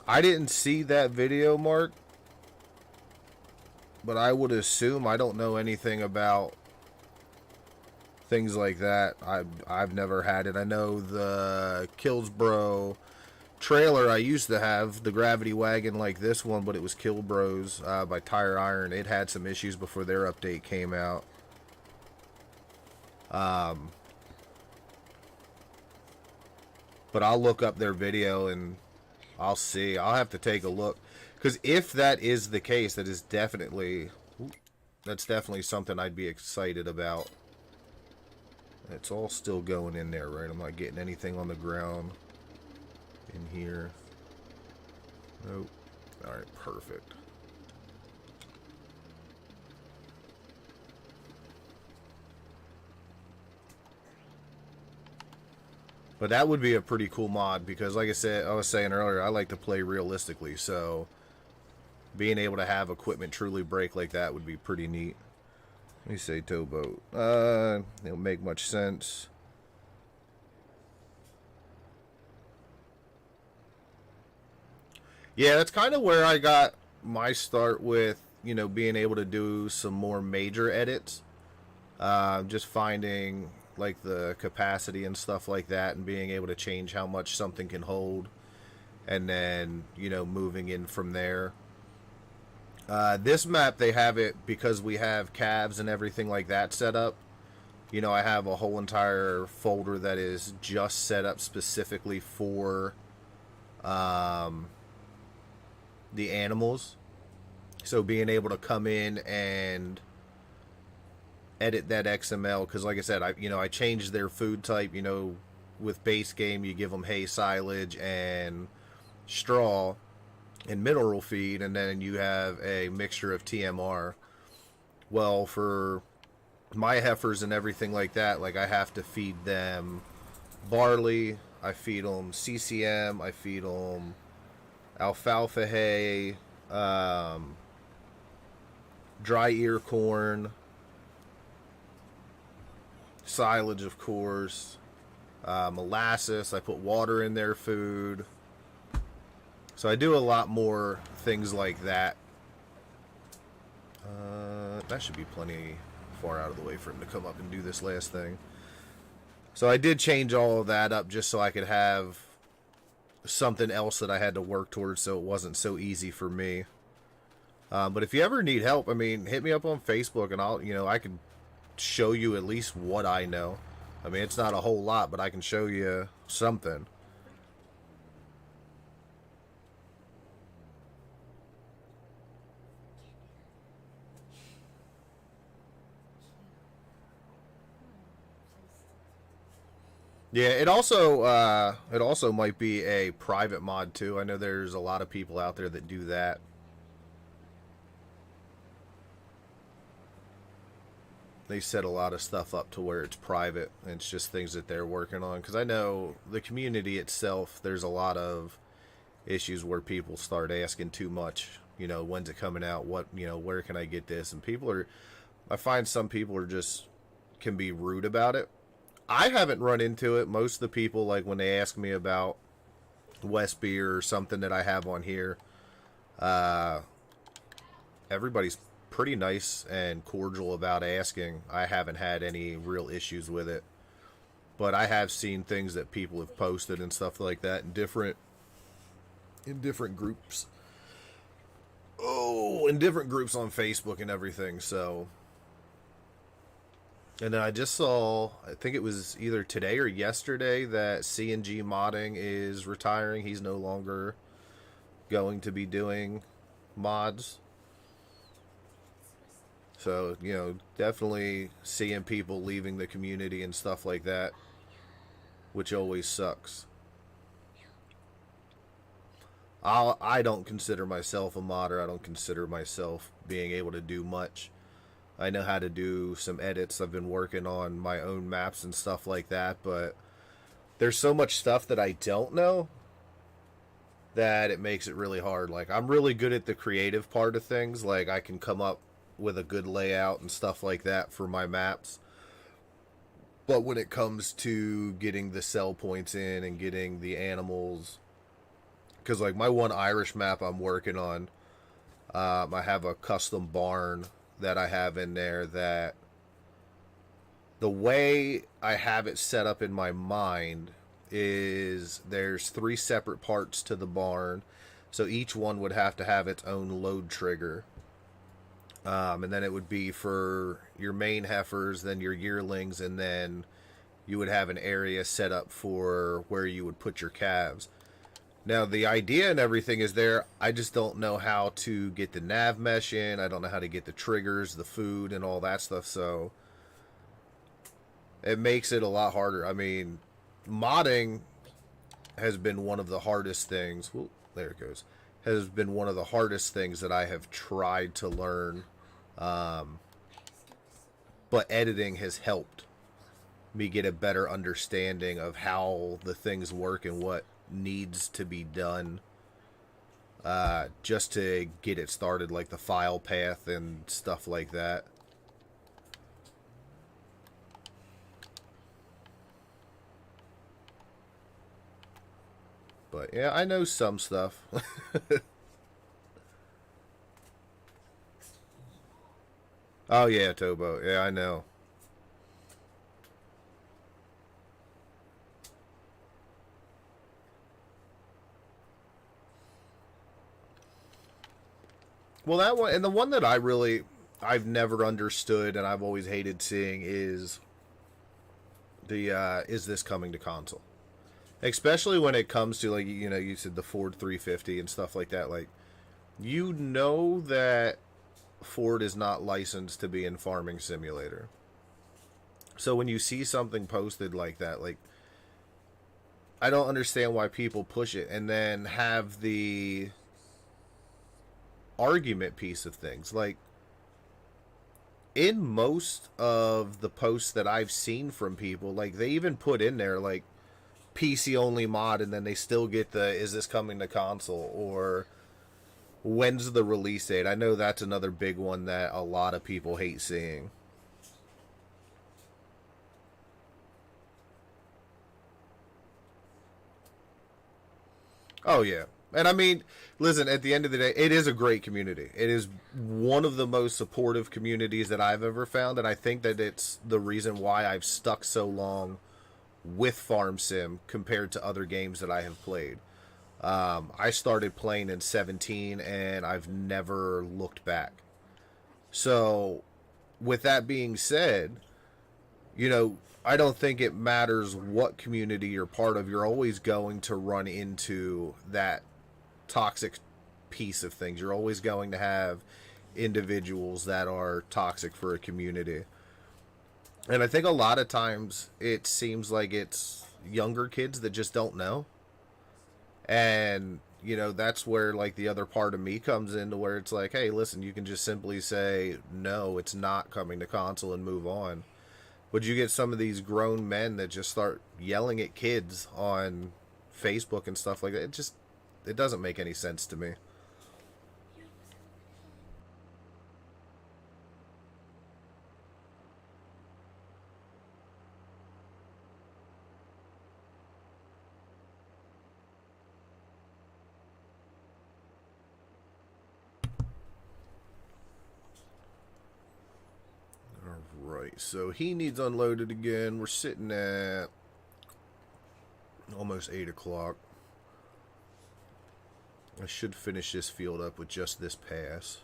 I didn't see that video, Mark, but I would assume, I don't know anything about things like that. I've never had it. I know the Killsbro trailer I used to have, the gravity wagon like this one, but it was Killbros by Tire Iron. It had some issues before their update came out. But I'll look up their video and I'll see. I'll have to take a look, because if that is the case, that's definitely something I'd be excited about. It's all still going in there, right? I'm not getting anything on the ground in here. Nope. Alright, perfect. But that would be a pretty cool mod, because like I was saying earlier, I like to play realistically, so being able to have equipment truly break like that would be pretty neat. Let me say towboat. It don't make much sense. Yeah, that's kind of where I got my start with, being able to do some more major edits. Just finding like the capacity and stuff like that, and being able to change how much something can hold, and then moving in from there. This map, they have it because we have calves and everything like that set up. I have a whole entire folder that is just set up specifically for the animals. So being able to come in and edit that XML, because like I said, I changed their food type. With base game, you give them hay, silage, and straw and mineral feed, and then you have a mixture of TMR. Well, for my heifers and everything like that, like, I have to feed them barley, I feed them CCM, I feed them alfalfa hay, dry ear corn, silage, of course, molasses. I put water in their food. So I do a lot more things like that. That should be plenty far out of the way for him to come up and do this last thing. So I did change all of that up just so I could have something else that I had to work towards, so it wasn't so easy for me. But if you ever need help, hit me up on Facebook, and I can show you at least what I know. It's not a whole lot, but I can show you something. Yeah, it also might be a private mod too. I know there's a lot of people out there that do that. They set a lot of stuff up to where it's private, and it's just things that they're working on. Because I know the community itself, there's a lot of issues where people start asking too much. When's it coming out? What, where can I get this? And I find some people can be rude about it. I haven't run into it. Most of the people, like, when they ask me about Westby or something that I have on here, everybody's pretty nice and cordial about asking. I haven't had any real issues with it. But I have seen things that people have posted and stuff like that in different groups. Oh, in different groups on Facebook and everything, so... And then I just saw, I think it was either today or yesterday, that CNG Modding is retiring. He's no longer going to be doing mods. So, definitely seeing people leaving the community and stuff like that, which always sucks. I don't consider myself a modder. I don't consider myself being able to do much. I know how to do some edits. I've been working on my own maps and stuff like that, but there's so much stuff that I don't know that it makes it really hard. Like, I'm really good at the creative part of things. Like, I can come up with a good layout and stuff like that for my maps. But when it comes to getting the sell points in and getting the animals, because like my one Irish map I'm working on, I have a custom barn that I have in there that the way I have it set up in my mind is there's 3 separate parts to the barn. So each one would have to have its own load trigger. And then it would be for your main heifers, then your yearlings, and then you would have an area set up for where you would put your calves. Now, the idea and everything is there. I just don't know how to get the nav mesh in. I don't know how to get the triggers, the food, and all that stuff. So it makes it a lot harder. I mean, modding has been one of the hardest things. Well, there it goes. Has been one of the hardest things that I have tried to learn. But editing has helped me get a better understanding of how the things work and what needs to be done just to get it started, like the file path and stuff like that. But yeah, I know some stuff. Oh yeah, Tobo. Yeah, I know. Well, that one, and the one that I've never understood and I've always hated seeing is the is this coming to console? Especially when it comes to, like, you said the Ford 350 and stuff like that. Like, that Ford is not licensed to be in Farming Simulator. So when you see something posted like that, like, I don't understand why people push it and then have the argument piece of things. Like, in most of the posts that I've seen from people, like, they even put in there, like, PC only mod, and then they still get the, is this coming to console, or when's the release date? I know that's another big one that a lot of people hate seeing. Oh yeah. And I mean, listen, at the end of the day, it is a great community. It is one of the most supportive communities that I've ever found, and I think that it's the reason why I've stuck so long with Farm Sim compared to other games that I have played. I started playing in 17, and I've never looked back. So, with that being said, I don't think it matters what community you're part of. You're always going to run into that toxic piece of things. You're always going to have individuals that are toxic for a community. And I think a lot of times it seems like it's younger kids that just don't know. And, that's where, like, the other part of me comes into, where it's like, hey, listen, you can just simply say, no, it's not coming to console, and move on. But you get some of these grown men that just start yelling at kids on Facebook and stuff like that. It doesn't make any sense to me. Alright, so he needs unloaded again. We're sitting at almost 8 o'clock. I should finish this field up with just this pass.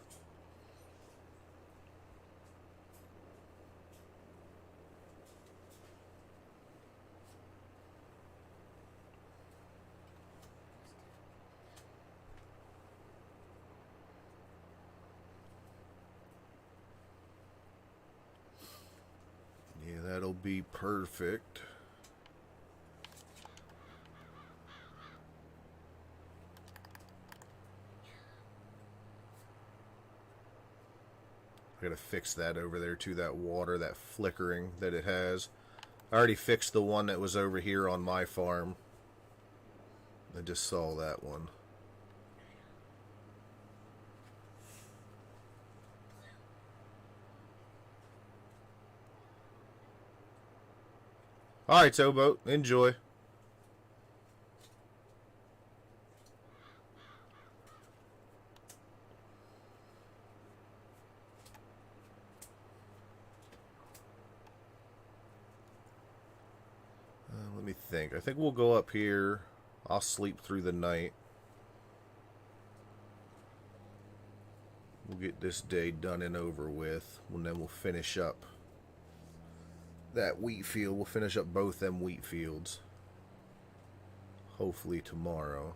will be perfect. I gotta fix that over there too, that water, that flickering that it has. I already fixed the one that was over here on my farm. I just saw that one. Alright, towboat, enjoy. Let me think. I think we'll go up here. I'll sleep through the night. We'll get this day done and over with, and then we'll finish up that wheat field. We'll finish up both them wheat fields. Hopefully tomorrow.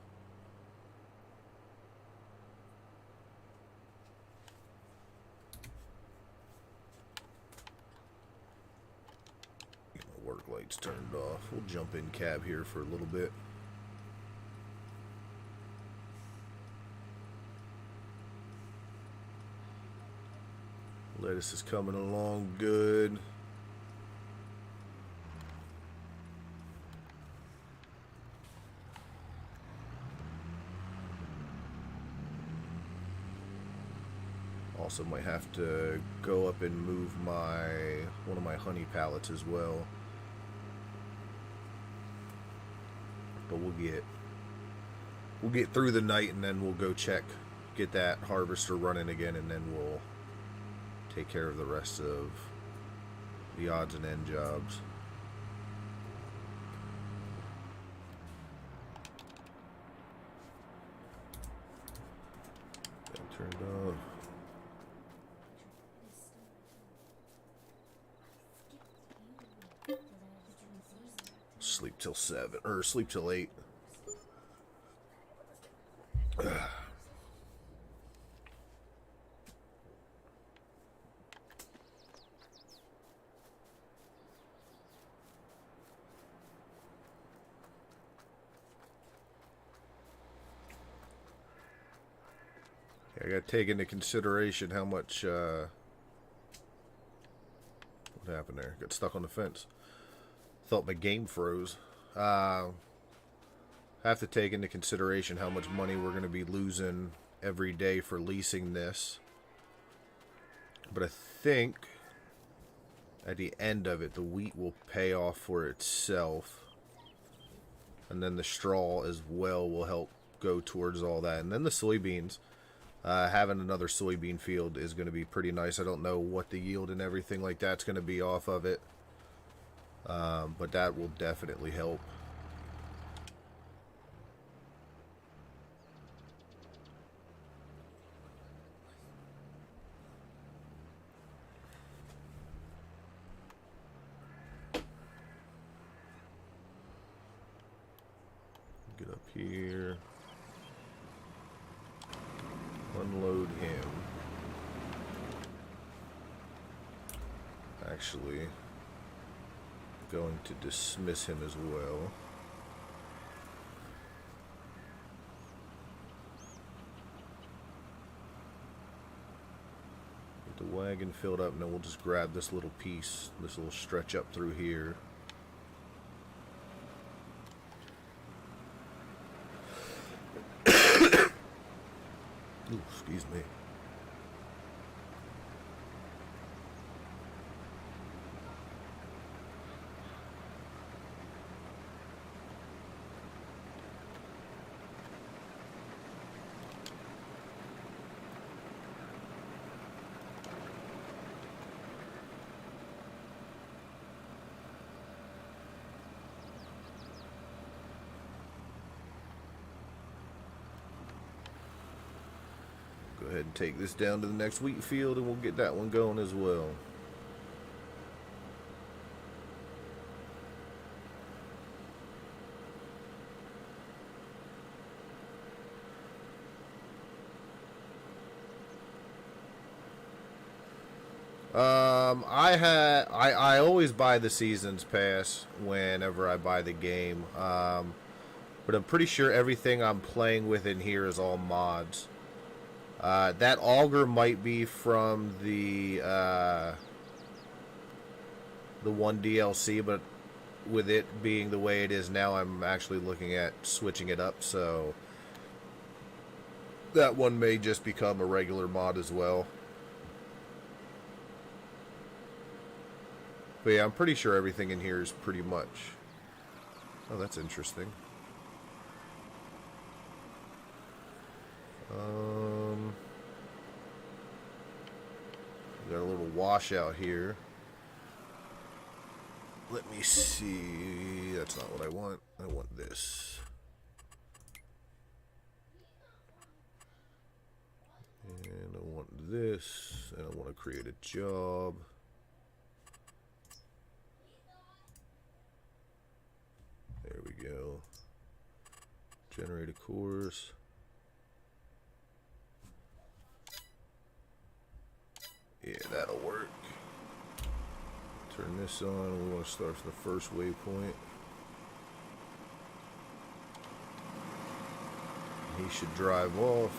Get my work lights turned off. We'll jump in cab here for a little bit. Lettuce is coming along good. Also might have to go up and move one of my honey pallets as well. But we'll get through the night, and then we'll go get that harvester running again, and then we'll take care of the rest of the odds and end jobs. That turned off. Sleep till 7, or sleep till 8. I gotta take into consideration how much, what happened there? Got stuck on the fence. Thought my game froze. Have to take into consideration how much money we're gonna be losing every day for leasing this. But I think at the end of it, the wheat will pay off for itself. And then the straw as well will help go towards all that. And then the soybeans. Having another soybean field is going to be pretty nice. I don't know what the yield and everything like that's going to be off of it. But that will definitely help. Get up here. Unload him. Actually, going to dismiss him as well. Get the wagon filled up, and then we'll just grab this little piece, this little stretch up through here. Ooh, excuse me. Go ahead and take this down to the next wheat field, and we'll get that one going as well. I always buy the seasons pass whenever I buy the game. But I'm pretty sure everything I'm playing with in here is all mods. That auger might be from the one DLC, but with it being the way it is now, I'm actually looking at switching it up, so that one may just become a regular mod as well. But yeah, I'm pretty sure everything in here is pretty much... Oh, that's interesting. We got a little washout here. Let me see. That's not what I want. I want this. And I want this. And I want to create a job. There we go. Generate a course. Yeah, that'll work. Turn this on. We want to start from the first waypoint. He should drive off.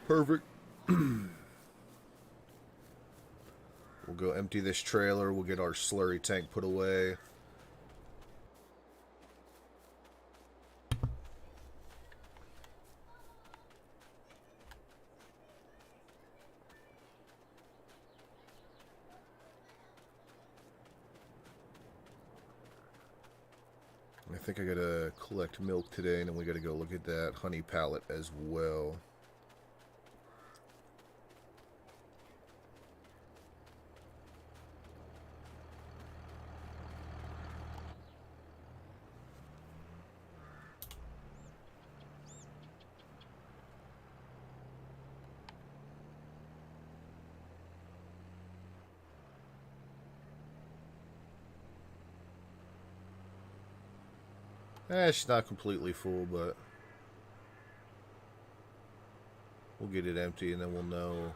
Perfect. We'll go empty this trailer. We'll get our slurry tank put away. I think I gotta collect milk today, and then we gotta go look at that honey pallet as well. It's not completely full, but we'll get it empty, and then we'll know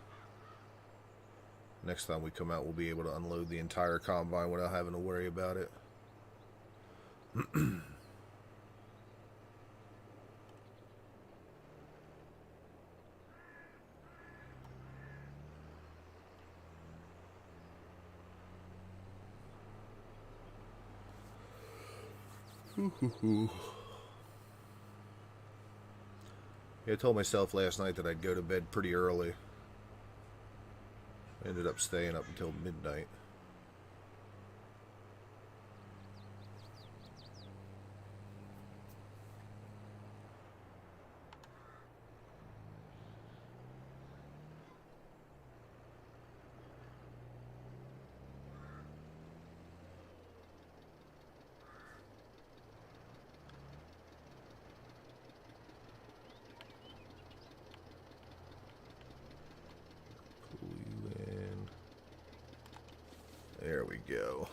next time we come out we'll be able to unload the entire combine without having to worry about it. Yeah, I told myself last night that I'd go to bed pretty early. I ended up staying up until midnight. There we go.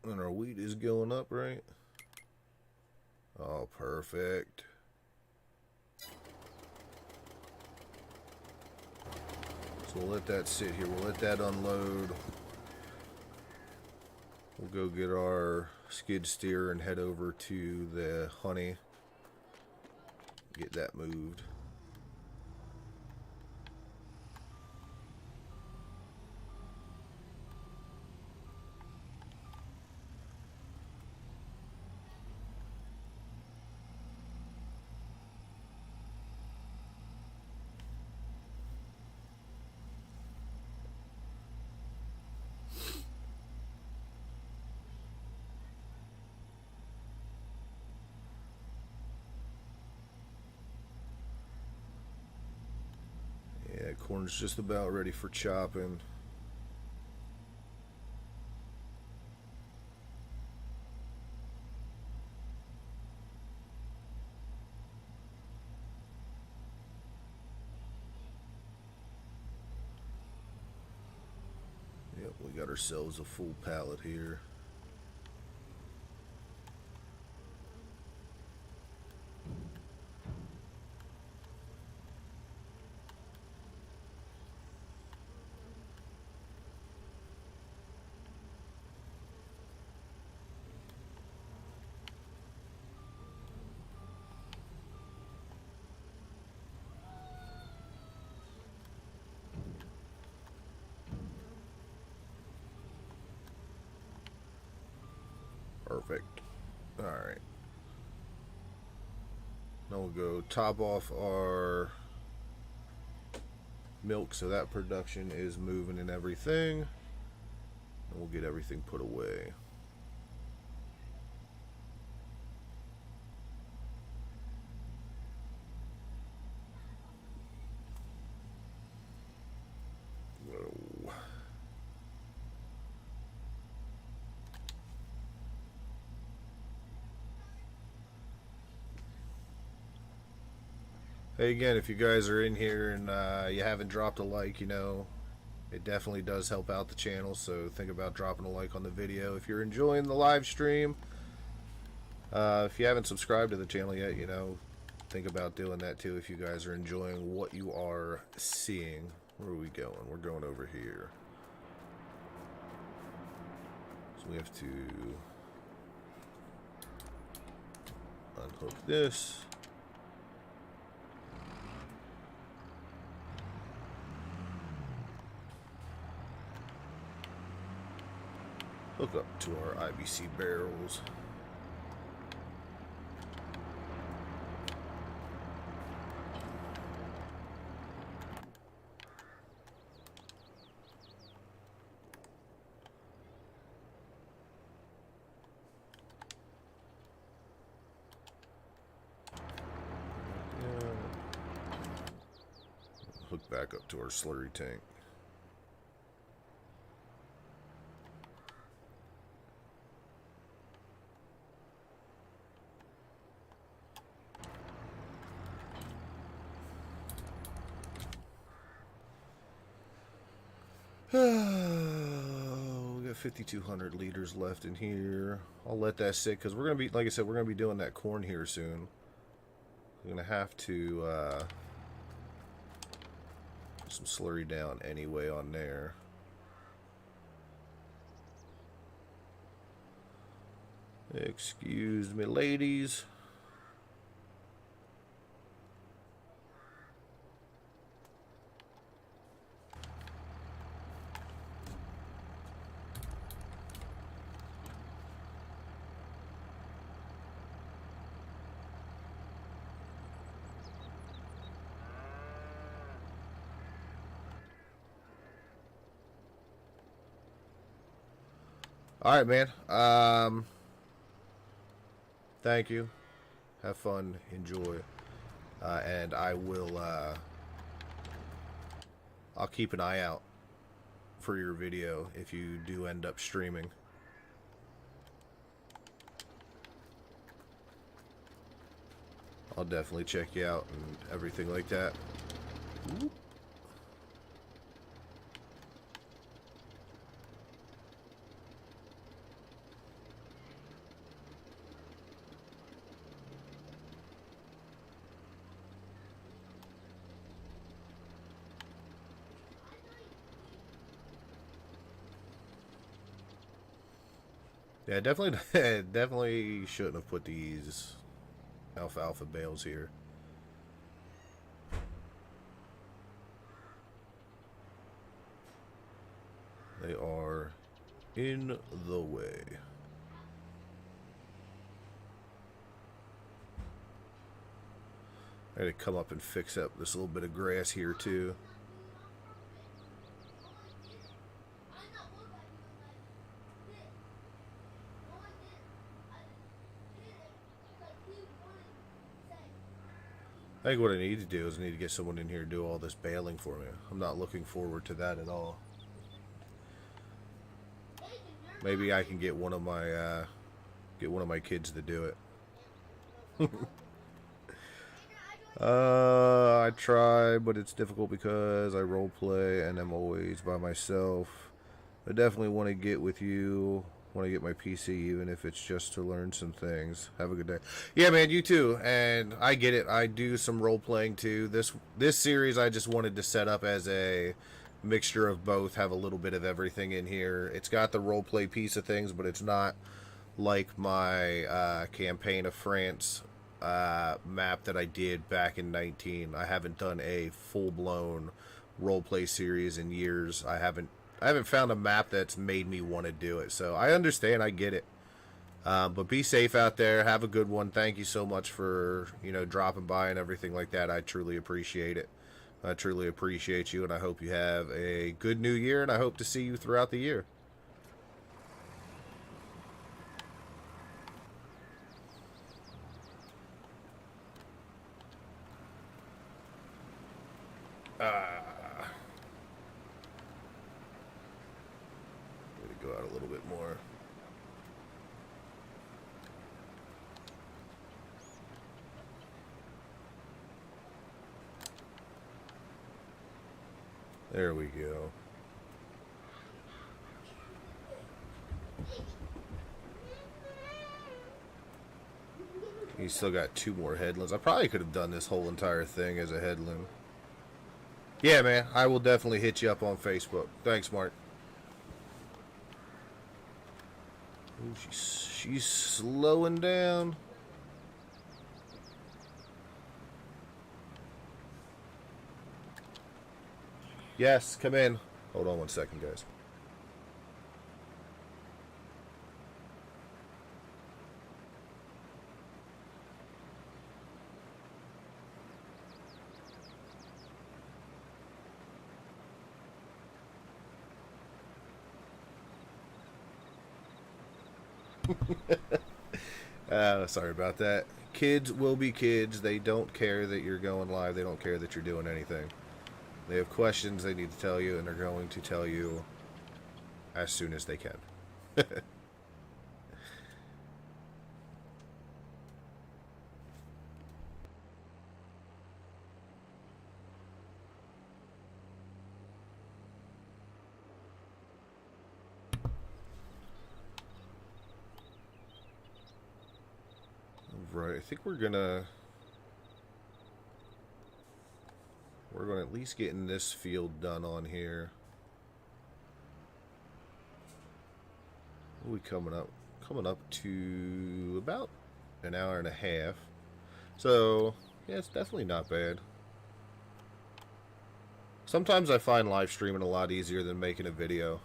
And our wheat is going up, right? Oh, perfect. So we'll let that sit here. We'll let that unload. We'll go get our skid steer and head over to the honey. Get that moved. Yeah, corn's just about ready for chopping. Yep, we got ourselves a full pallet here. Perfect. Alright. Now we'll go top off our milk so that production is moving and everything. And we'll get everything put away. Hey, again, if you guys are in here and you haven't dropped a like, you know, it definitely does help out the channel, so think about dropping a like on the video. If you're enjoying the live stream, if you haven't subscribed to the channel yet, you know, think about doing that too if you guys are enjoying what you are seeing. Where are we going? We're going over here. So we have to unhook this. Hook up to our IBC barrels. Hook back up to our slurry tank. We got 5,200 liters left in here. I'll let that sit because we're gonna be, like I said, we're gonna be doing that corn here soon. We're gonna have to put some slurry down anyway on there. Excuse me, ladies. All right, man. Thank you. Have fun. Enjoy. And I will, I'll keep an eye out for your video if you do end up streaming. I'll definitely check you out and everything like that. Whoop. Yeah, definitely, definitely shouldn't have put these alfalfa bales here. They are in the way. I gotta come up and fix up this little bit of grass here too. I think what I need to do is I need to get someone in here to do all this baling for me. I'm not looking forward to that at all. Maybe I can get one of my kids to do it. I try, but it's difficult because I role play and I'm always by myself. I definitely want to get with you. Want to get my PC, even if it's just to learn some things. Have a good day. Yeah, man, you too. And I get it. I do some role playing too. This series I just wanted to set up as a mixture of both. Have a little bit of everything in here. It's got the role play piece of things, but it's not like my Campaign of France map that I did back in 19. I haven't done a full-blown role play series in years. I haven't found a map that's made me want to do it. So I understand. I get it. But be safe out there. Have a good one. Thank you so much for, dropping by and everything like that. I truly appreciate it. I truly appreciate you, and I hope you have a good new year, and I hope to see you throughout the year. Let me go out a little bit more. There we go. He's still got 2 more headlands. I probably could have done this whole entire thing as a headland. Yeah, man. I will definitely hit you up on Facebook. Thanks, Mark. Ooh, she's slowing down. Yes, come in. Hold on one second, guys. Sorry about that. Kids will be kids. They don't care that you're going live. They don't care that you're doing anything. They have questions they need to tell you, and they're going to tell you as soon as they can. Right, I think we're gonna at least get in this field done on here. What are we coming up? Coming up to about an hour and a half. So, yeah, it's definitely not bad. Sometimes I find live streaming a lot easier than making a video,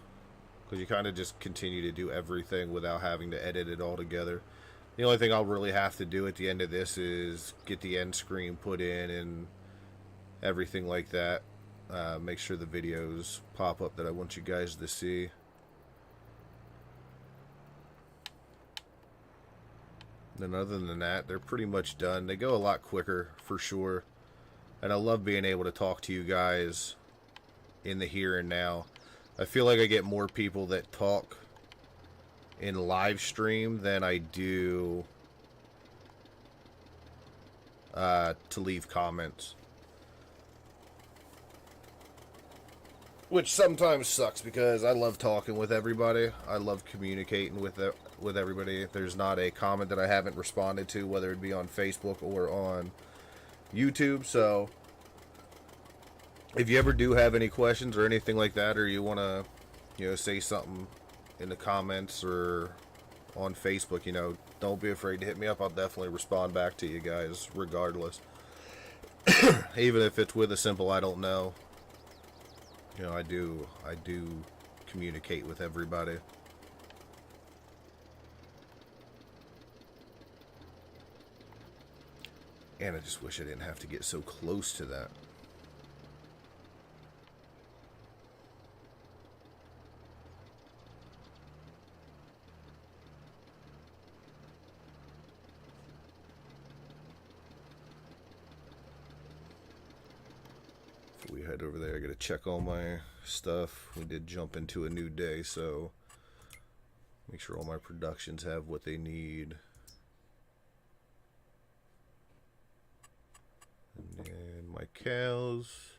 because you kind of just continue to do everything without having to edit it all together. The only thing I'll really have to do at the end of this is get the end screen put in and everything like that. Make sure the videos pop up that I want you guys to see. And other than that, they're pretty much done. They go a lot quicker, for sure. And I love being able to talk to you guys in the here and now. I feel like I get more people that talk in live stream than I do to leave comments. Which sometimes sucks, because I love talking with everybody. I love communicating with everybody. If there's not a comment that I haven't responded to, whether it be on Facebook or on YouTube. So if you ever do have any questions or anything like that, or you want to, say something in the comments or on Facebook, don't be afraid to hit me up. I'll definitely respond back to you guys regardless. Even if it's with a simple "I don't know." I do communicate with everybody. And I just wish I didn't have to get so close to that. Before we head over there, I gotta check all my stuff. We did jump into a new day, so make sure all my productions have what they need. And then my cows,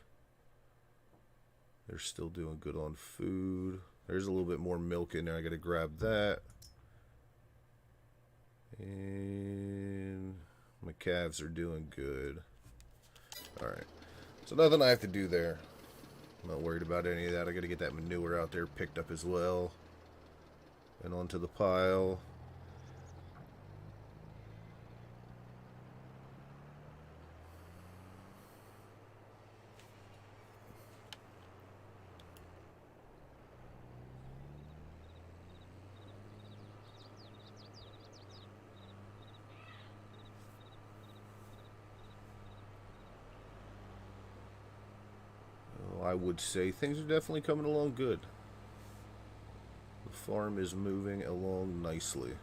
they're still doing good on food. There's a little bit more milk in there. I gotta grab that. And my calves are doing good. Alright. So nothing I have to do there. I'm not worried about any of that. I gotta get that manure out there picked up as well. And onto the pile. I would say things are definitely coming along good. The farm is moving along nicely.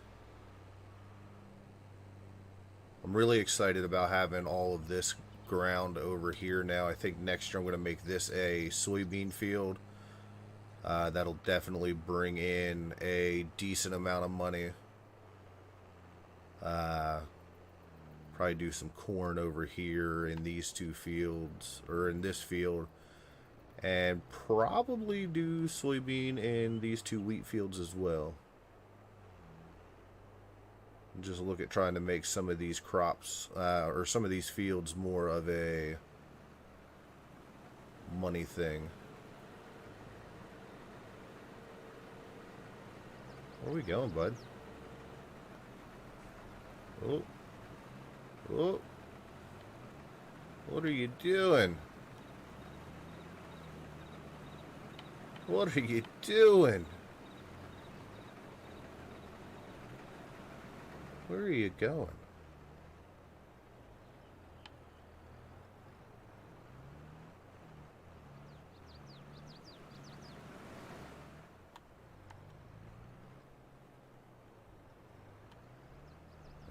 I'm really excited about having all of this ground over here now. I think next year I'm going to make this a soybean field. That'll definitely bring in a decent amount of money. Probably do some corn over here in these two fields, or in this field. And probably do soybean in these two wheat fields as well. Just look at trying to make some of these crops, or some of these fields more of a money thing. Where are we going, bud? Oh. Oh. What are you doing? What are you doing? Where are you going?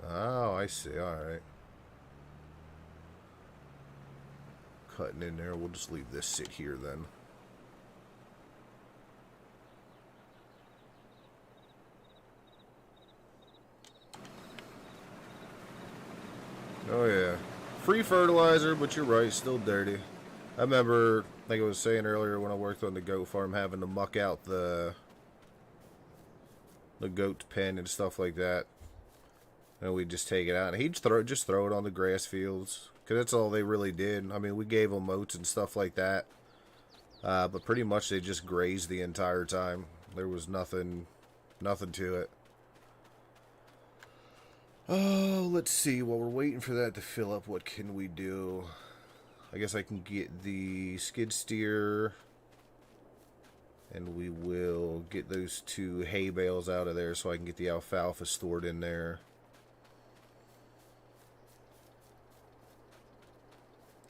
Oh, I see. All right. Cutting in there. We'll just leave this sit here then. Oh yeah, free fertilizer, but you're right, still dirty. I remember, like I was saying earlier, when I worked on the goat farm, having to muck out the goat pen and stuff like that. And we'd just take it out, and he'd just throw it on the grass fields, because that's all they really did. I mean, we gave them oats and stuff like that, but pretty much they just grazed the entire time. There was nothing to it. Oh, let's see. While we're waiting for that to fill up, what can we do? I guess I can get the skid steer, and we will get those two hay bales out of there so I can get the alfalfa stored in there.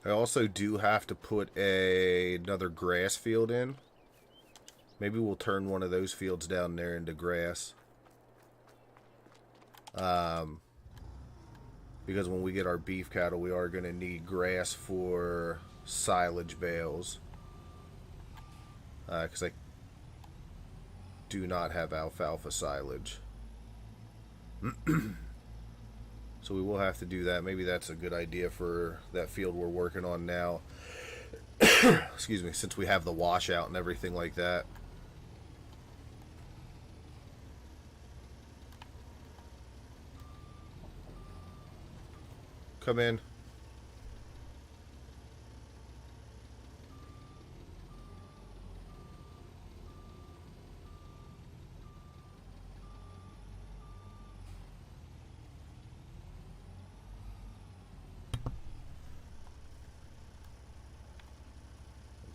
I also do have to put another grass field in. Maybe we'll turn one of those fields down there into grass. Because when we get our beef cattle, we are going to need grass for silage bales. Because I do not have alfalfa silage. So we will have to do that. Maybe that's a good idea for that field we're working on now. Excuse me, since we have the washout and everything like that. Come in.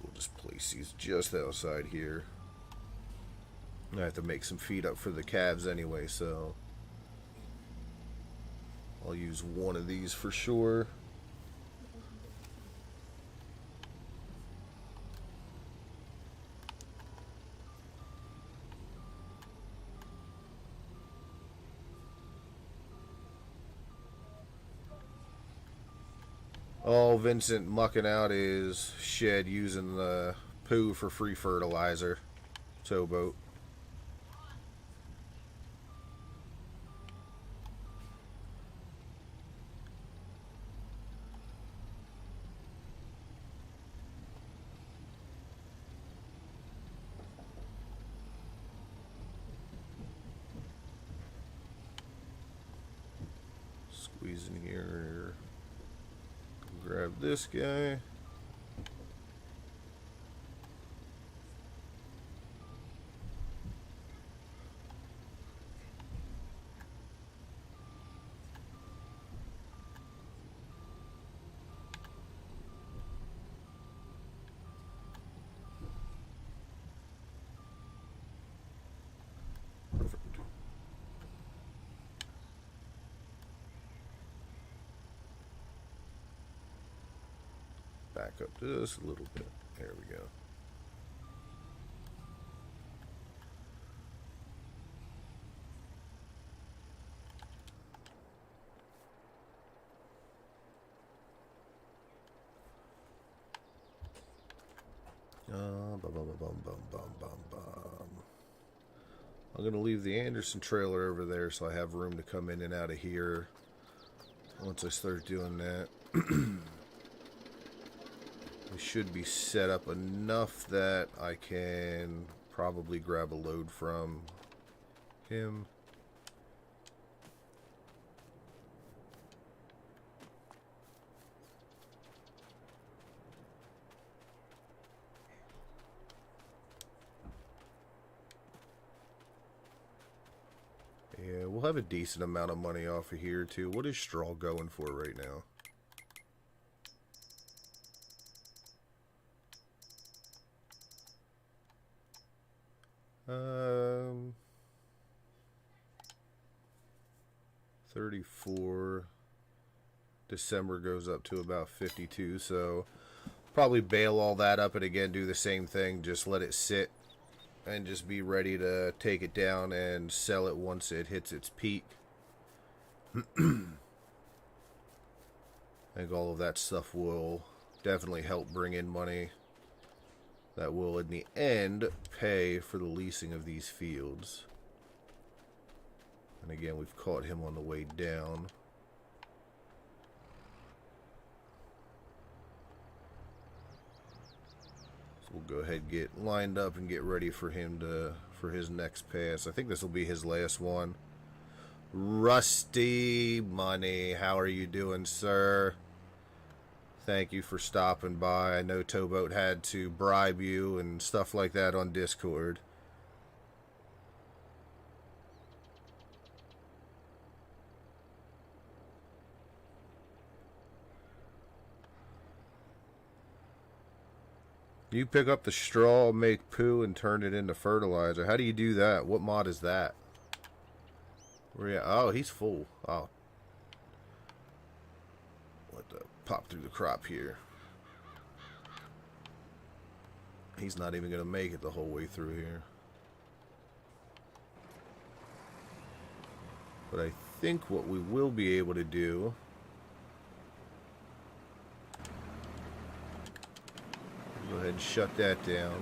We'll just place these just outside here. I have to make some feed up for the calves anyway, so I'll use one of these for sure. Oh, Vincent mucking out his shed using the poo for free fertilizer. Towboat. Squeeze in here. Grab this guy. Perfect. Back up just a little bit. There we go. I'm going to leave the Anderson trailer over there so I have room to come in and out of here once I start doing that. We should be set up enough that I can probably grab a load from him. Yeah, we'll have a decent amount of money off of here too. What is straw going for right now? Um, 34. December goes up to about 52, so probably bail all that up and again do the same thing. Just let it sit and just be ready to take it down and sell it once it hits its peak. I think all of that stuff will definitely help bring in money that will, in the end, pay for the leasing of these fields. And again, we've caught him on the way down. So we'll go ahead and get lined up and get ready for him for his next pass. I think this will be his last one. Rusty Money, how are you doing, sir? Thank you for stopping by. I know Towboat had to bribe you and stuff like that on Discord. You pick up the straw, make poo, and turn it into fertilizer. How do you do that? What mod is that? Where you at? Oh, he's full. Oh. Let the pop through the crop here. He's not even going to make it the whole way through here. But I think what we will be able to do... Go ahead and shut that down.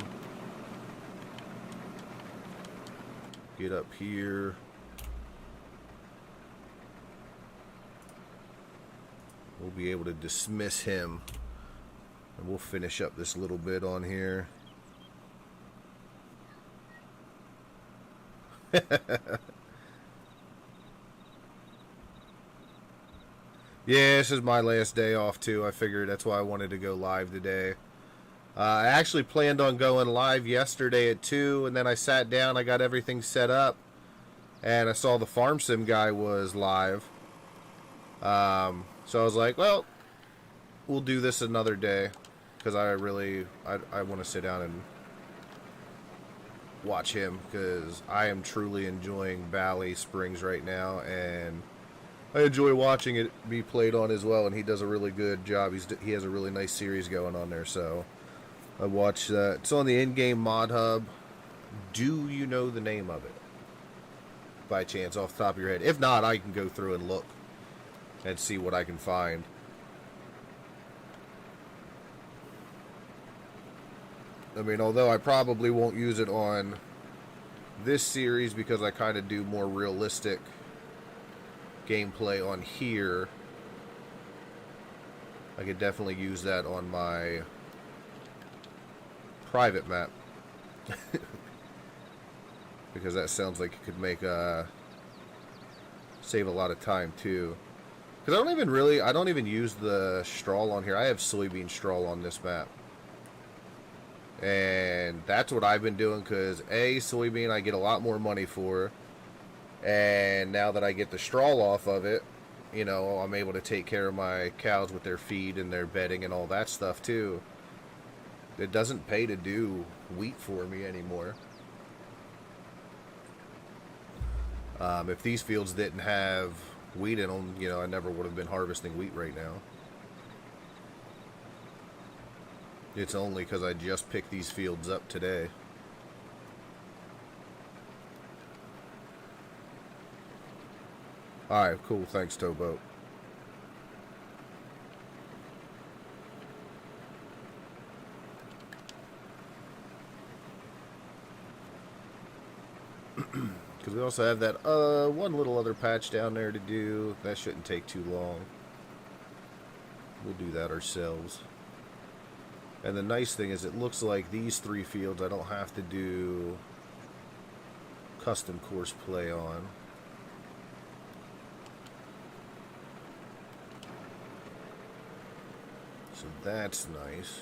Get up here. We'll be able to dismiss him. And we'll finish up this little bit on here. Yeah, this is my last day off too. I figured that's why I wanted to go live today. I actually planned on going live yesterday at 2, and then I sat down, I got everything set up, and I saw the Farm Sim guy was live. So I was like, well, we'll do this another day, because I want to sit down and watch him, because I am truly enjoying Valley Springs right now, and I enjoy watching it be played on as well, and he does a really good job. He has a really nice series going on there, so I watched that. It's on the in-game mod hub. Do you know the name of it? By chance, off the top of your head. If not, I can go through and look and see what I can find. I mean, although I probably won't use it on this series because I kind of do more realistic gameplay on here, I could definitely use that on my private map. Because that sounds like it could make save a lot of time too. Because I don't even use the straw on here. I have soybean straw on this map. And that's what I've been doing because soybean I get a lot more money for. And now that I get the straw off of it, you know, I'm able to take care of my cows with their feed and their bedding and all that stuff too. It doesn't pay to do wheat for me anymore. If these fields didn't have wheat in them, you know, I never would have been harvesting wheat right now. It's only because I just picked these fields up today. Alright, cool. Thanks, Towboat. We also have that one little other patch down there to do. That shouldn't take too long. We'll do that ourselves. And the nice thing is it looks like these 3 fields I don't have to do custom course play on. So that's nice.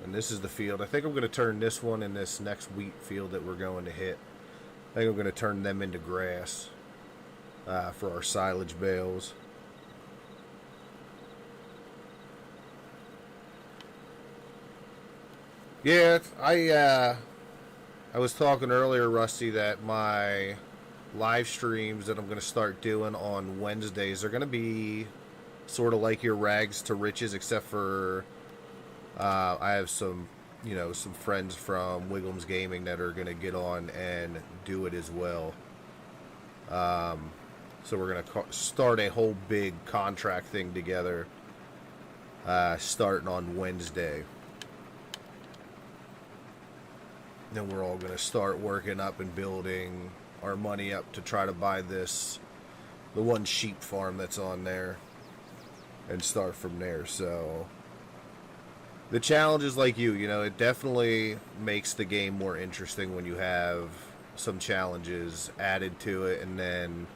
And this is the field. I think I'm going to turn this one and this next wheat field that we're going to hit. I think I'm going to turn them into grass for our silage bales. Yeah, I was talking earlier, Rusty, that my live streams that I'm going to start doing on Wednesdays are going to be sort of like your rags to riches, except for I have some, some friends from Wiggums Gaming that are going to get on and do it as well. So we're going to start a whole big contract thing together starting on Wednesday. Then we're all going to start working up and building our money up to try to buy the one sheep farm that's on there and start from there. So the challenge is like it definitely makes the game more interesting when you have some challenges added to it. And then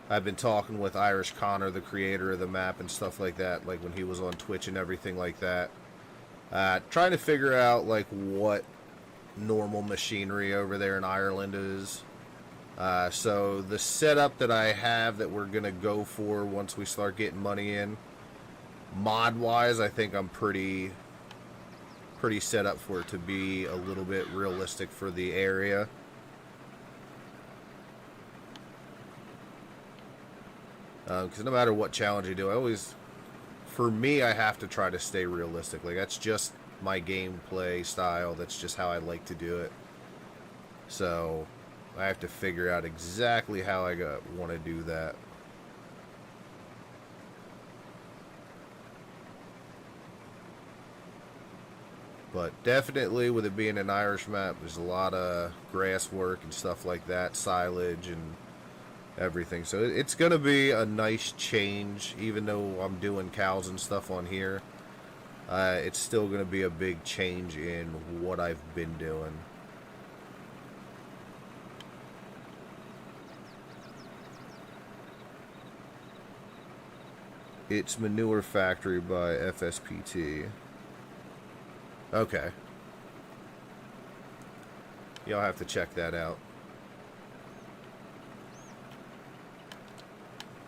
I've been talking with Irish Connor, the creator of the map and stuff like that, like when he was on Twitch and everything like that, trying to figure out like what normal machinery over there in Ireland is. So the setup that I have that we're gonna go for once we start getting money in, mod wise, I think I'm pretty set up for it to be a little bit realistic for the area. Because no matter what challenge you do, for me, I have to try to stay realistic. Like, that's just my gameplay style. That's just how I like to do it. So I have to figure out exactly how I want to do that. But definitely with it being an Irish map, there's a lot of grass work and stuff like that, silage and everything. So it's going to be a nice change, even though I'm doing cows and stuff on here. It's still going to be a big change in what I've been doing. It's Manure Factory by FSPT. Okay. Y'all have to check that out.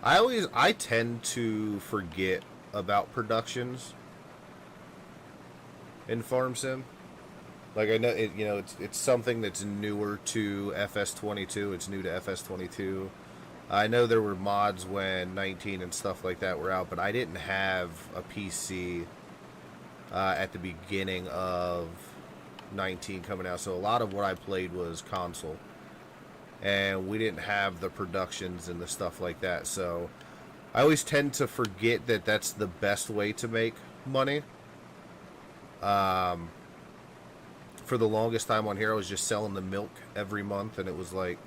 I tend to forget about productions in Farm Sim. Like, I know it's something that's newer to FS22. It's new to FS22. I know there were mods when 19 and stuff like that were out, but I didn't have a PC at the beginning of 19 coming out. So a lot of what I played was console. And we didn't have the productions and the stuff like that. So I always tend to forget that that's the best way to make money. For the longest time on here, I was just selling the milk every month. And it was like,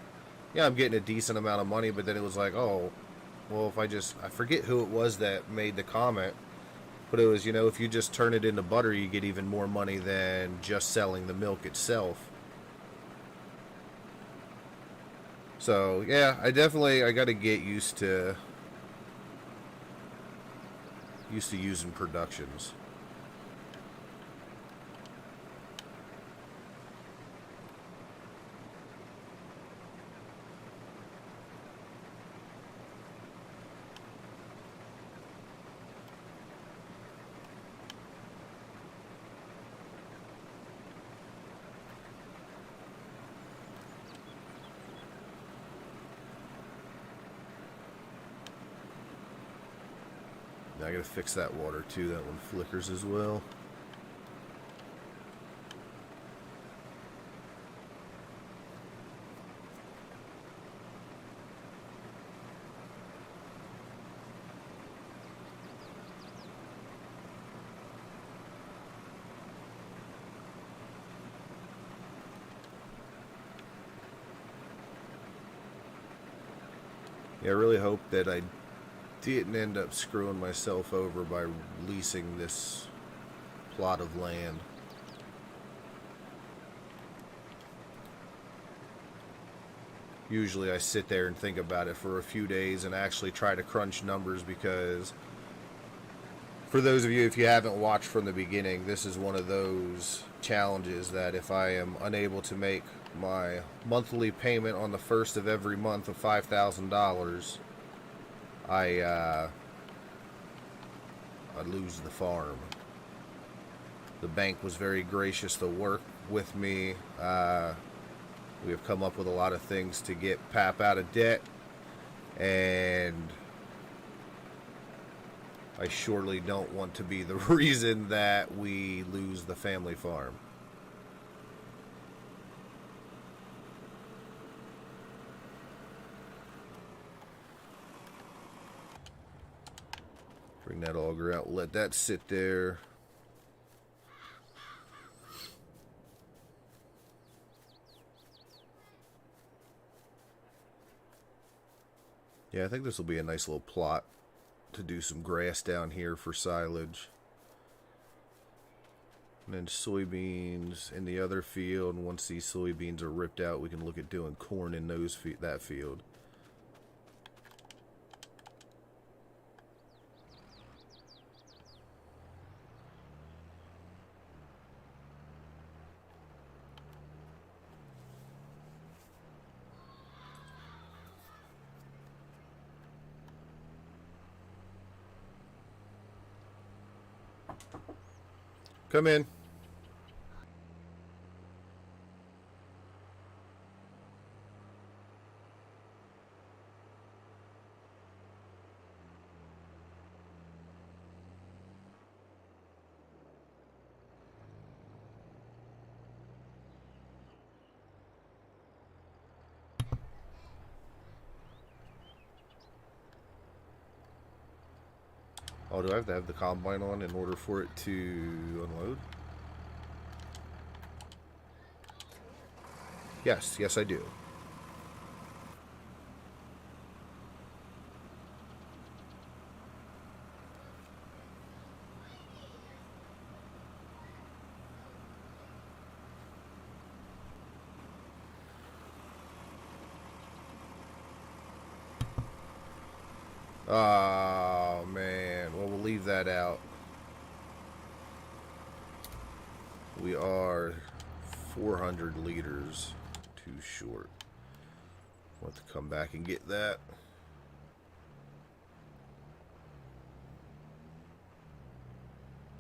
yeah, I'm getting a decent amount of money. But then it was like, oh, well, I forget who it was that made the comment. But it was, if you just turn it into butter, you get even more money than just selling the milk itself. So, yeah, I got to get used to using productions. I gotta fix that water too. That one flickers as well. Yeah, I really hope that I didn't end up screwing myself over by leasing this plot of land. Usually I sit there and think about it for a few days and actually try to crunch numbers, because for those of you, if you haven't watched from the beginning, this is one of those challenges that if I am unable to make my monthly payment on the first of every month of $5,000, I lose the farm. The bank was very gracious to work with me. We have come up with a lot of things to get Pap out of debt, and I surely don't want to be the reason that we lose the family farm. Bring that auger out, let that sit there. Yeah, I think this will be a nice little plot to do some grass down here for silage. And then soybeans in the other field. And once these soybeans are ripped out, we can look at doing corn in that field. Come in. Oh, do I have to have the combine on in order for it to unload? Yes, yes I do. Oh, man. Well, we'll leave that out. We are 400 liters too short. We'll have to come back and get that.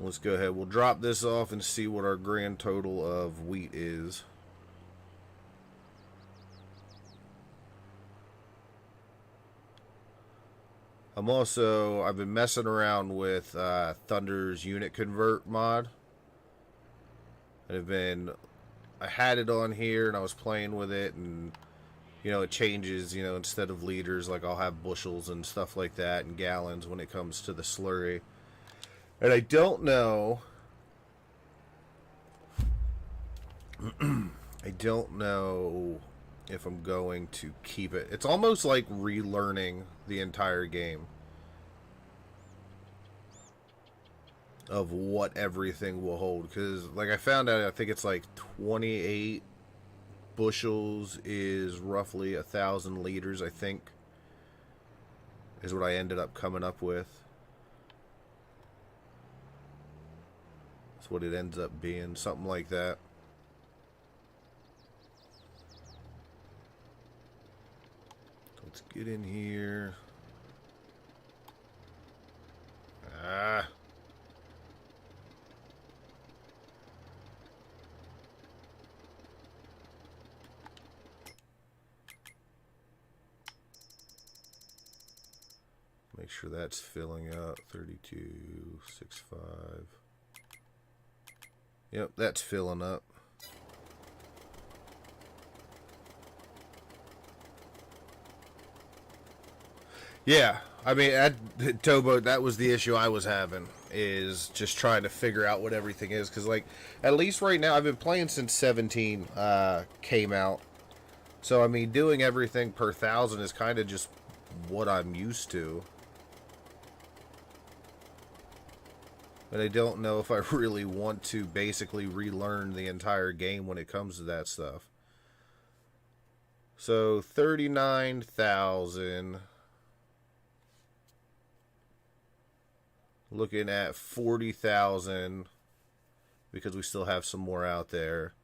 Let's go ahead. We'll drop this off and see what our grand total of wheat is. I've been messing around with Thunder's unit convert mod. I had it on here and I was playing with it, and it changes, instead of liters, like I'll have bushels and stuff like that, and gallons when it comes to the slurry. And I don't know if I'm going to keep it. It's almost like relearning the entire game of what everything will hold, because like I found out, I think it's like 28 bushels is roughly 1,000 liters, I think, is what I ended up coming up with. That's what it ends up being, something like that. Let's get in here. Make sure that's filling up. 32.65. Yep, that's filling up. Yeah, I mean, Tobo, that was the issue I was having, is just trying to figure out what everything is. Because, like, at least right now, I've been playing since 17 came out. So, I mean, doing everything per 1,000 is kind of just what I'm used to. And I don't know if I really want to basically relearn the entire game when it comes to that stuff. So 39,000. Looking at 40,000 because we still have some more out there.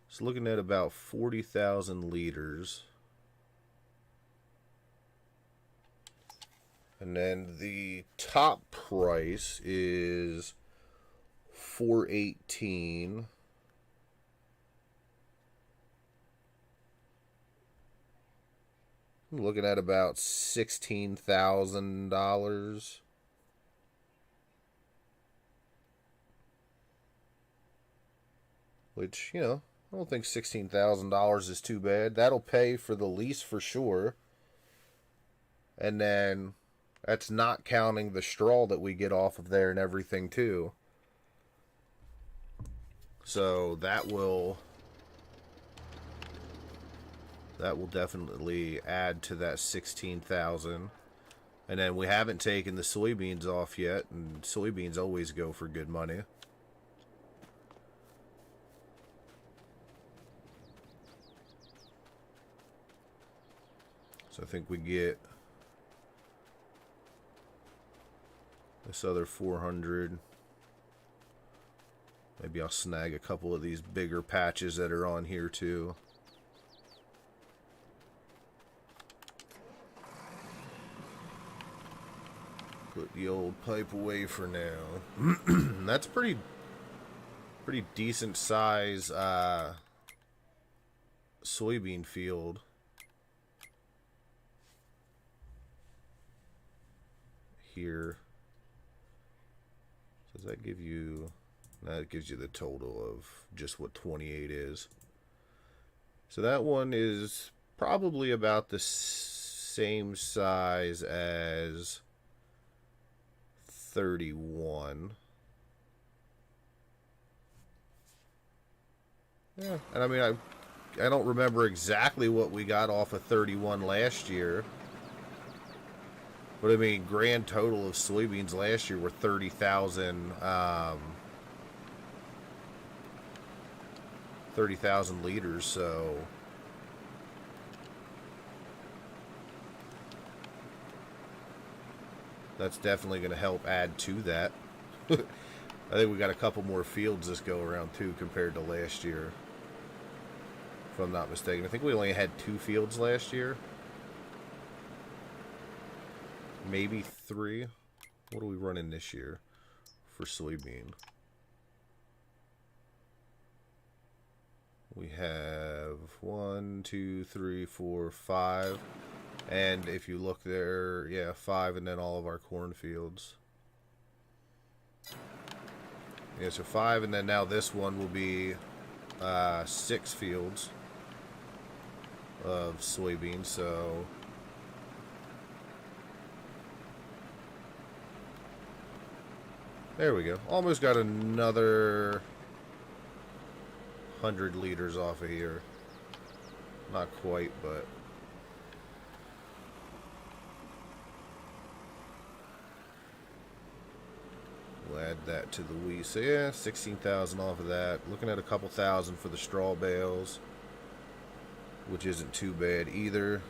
So looking at about 40,000 liters. And then the top price is $418. I'm looking at about $16,000. Which, you know, I don't think $16,000 is too bad. That'll pay for the lease for sure. And then that's not counting the straw that we get off of there and everything too. So that will definitely add to that 16,000. And then we haven't taken the soybeans off yet, and soybeans always go for good money. So I think we get this other 400. Maybe I'll snag a couple of these bigger patches that are on here too. Put the old pipe away for now. That's pretty decent size soybean field. Here. Does that give you... That gives you the total of just what 28 is. So that one is probably about the same size as 31. Yeah, and I mean, I don't remember exactly what we got off of 31 last year. But I mean, grand total of soybeans last year were 30,000 30,000 liters, so that's definitely going to help add to that. I think we got a couple more fields this go around too compared to last year, if I'm not mistaken. I think we only had 2 fields last year. Maybe 3. What are we running this year for soybean? We have 1, 2, 3, 4, 5. And if you look there, yeah, 5, and then all of our cornfields. Yeah, so 5, and then now this one will be 6 fields of soybeans, so... There we go. Almost got another 100 liters off of here. Not quite, but... We'll add that to the wheat. So yeah, 16,000 off of that. Looking at a couple thousand for the straw bales, which isn't too bad either.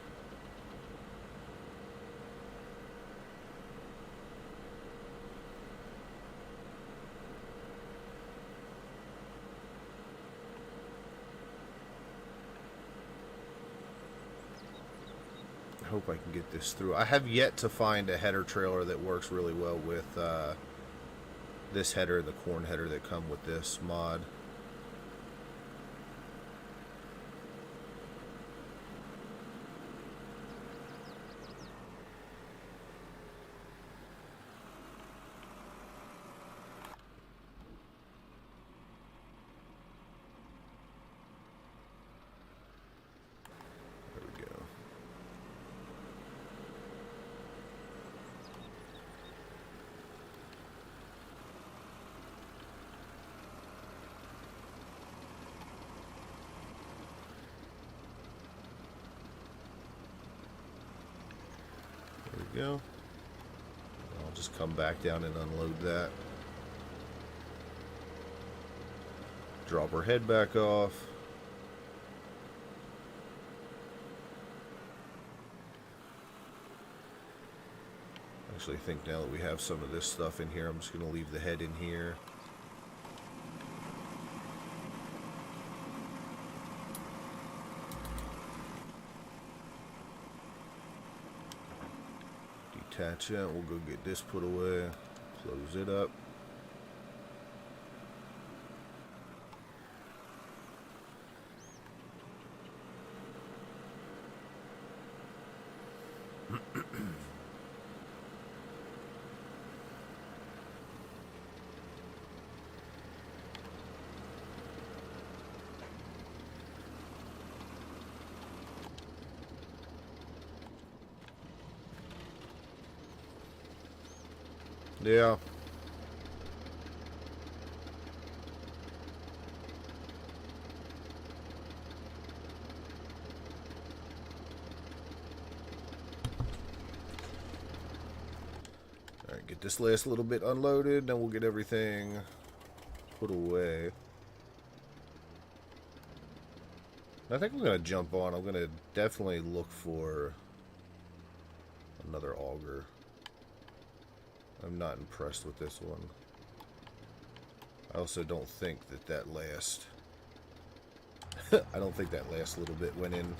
I hope I can get this through. I have yet to find a header trailer that works really well with this header, the corn header that come with this mod. go. I'll just come back down and unload that. Drop her head back off. Actually, I think now that we have some of this stuff in here, I'm just going to leave the head in here. Detach it. We'll go get this put away. Close it up. Yeah. Alright, get this last little bit unloaded, then we'll get everything put away. I think I'm going to jump on. I'm going to definitely look for another auger. I'm not impressed with this one. I also don't think that last... I don't think that last little bit went in.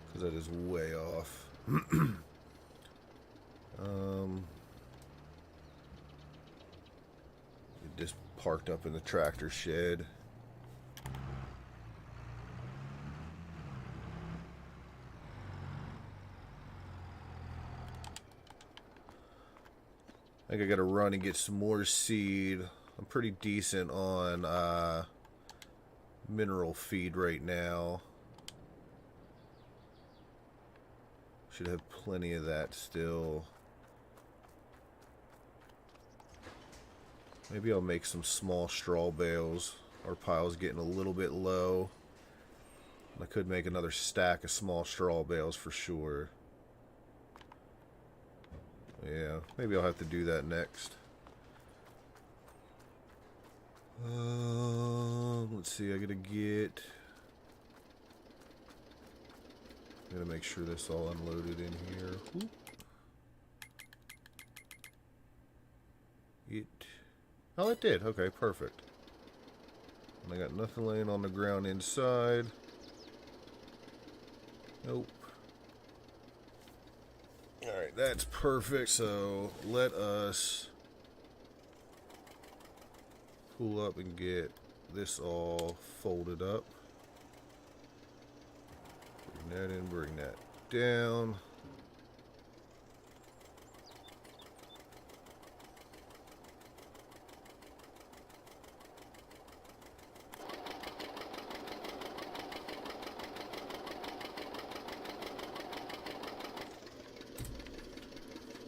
Because that is way off. Just parked up in the tractor shed. I think I gotta run and get some more seed. I'm pretty decent on mineral feed right now. Should have plenty of that still. Maybe I'll make some small straw bales. Our pile's getting a little bit low. I could make another stack of small straw bales for sure. Yeah, maybe I'll have to do that next. Let's see, I gotta make sure this all unloaded in here. Whoop. Oh, it did. Okay, perfect. And I got nothing laying on the ground inside. Nope. Alright, that's perfect. So, let us pull up and get this all folded up. Bring that in, bring that down.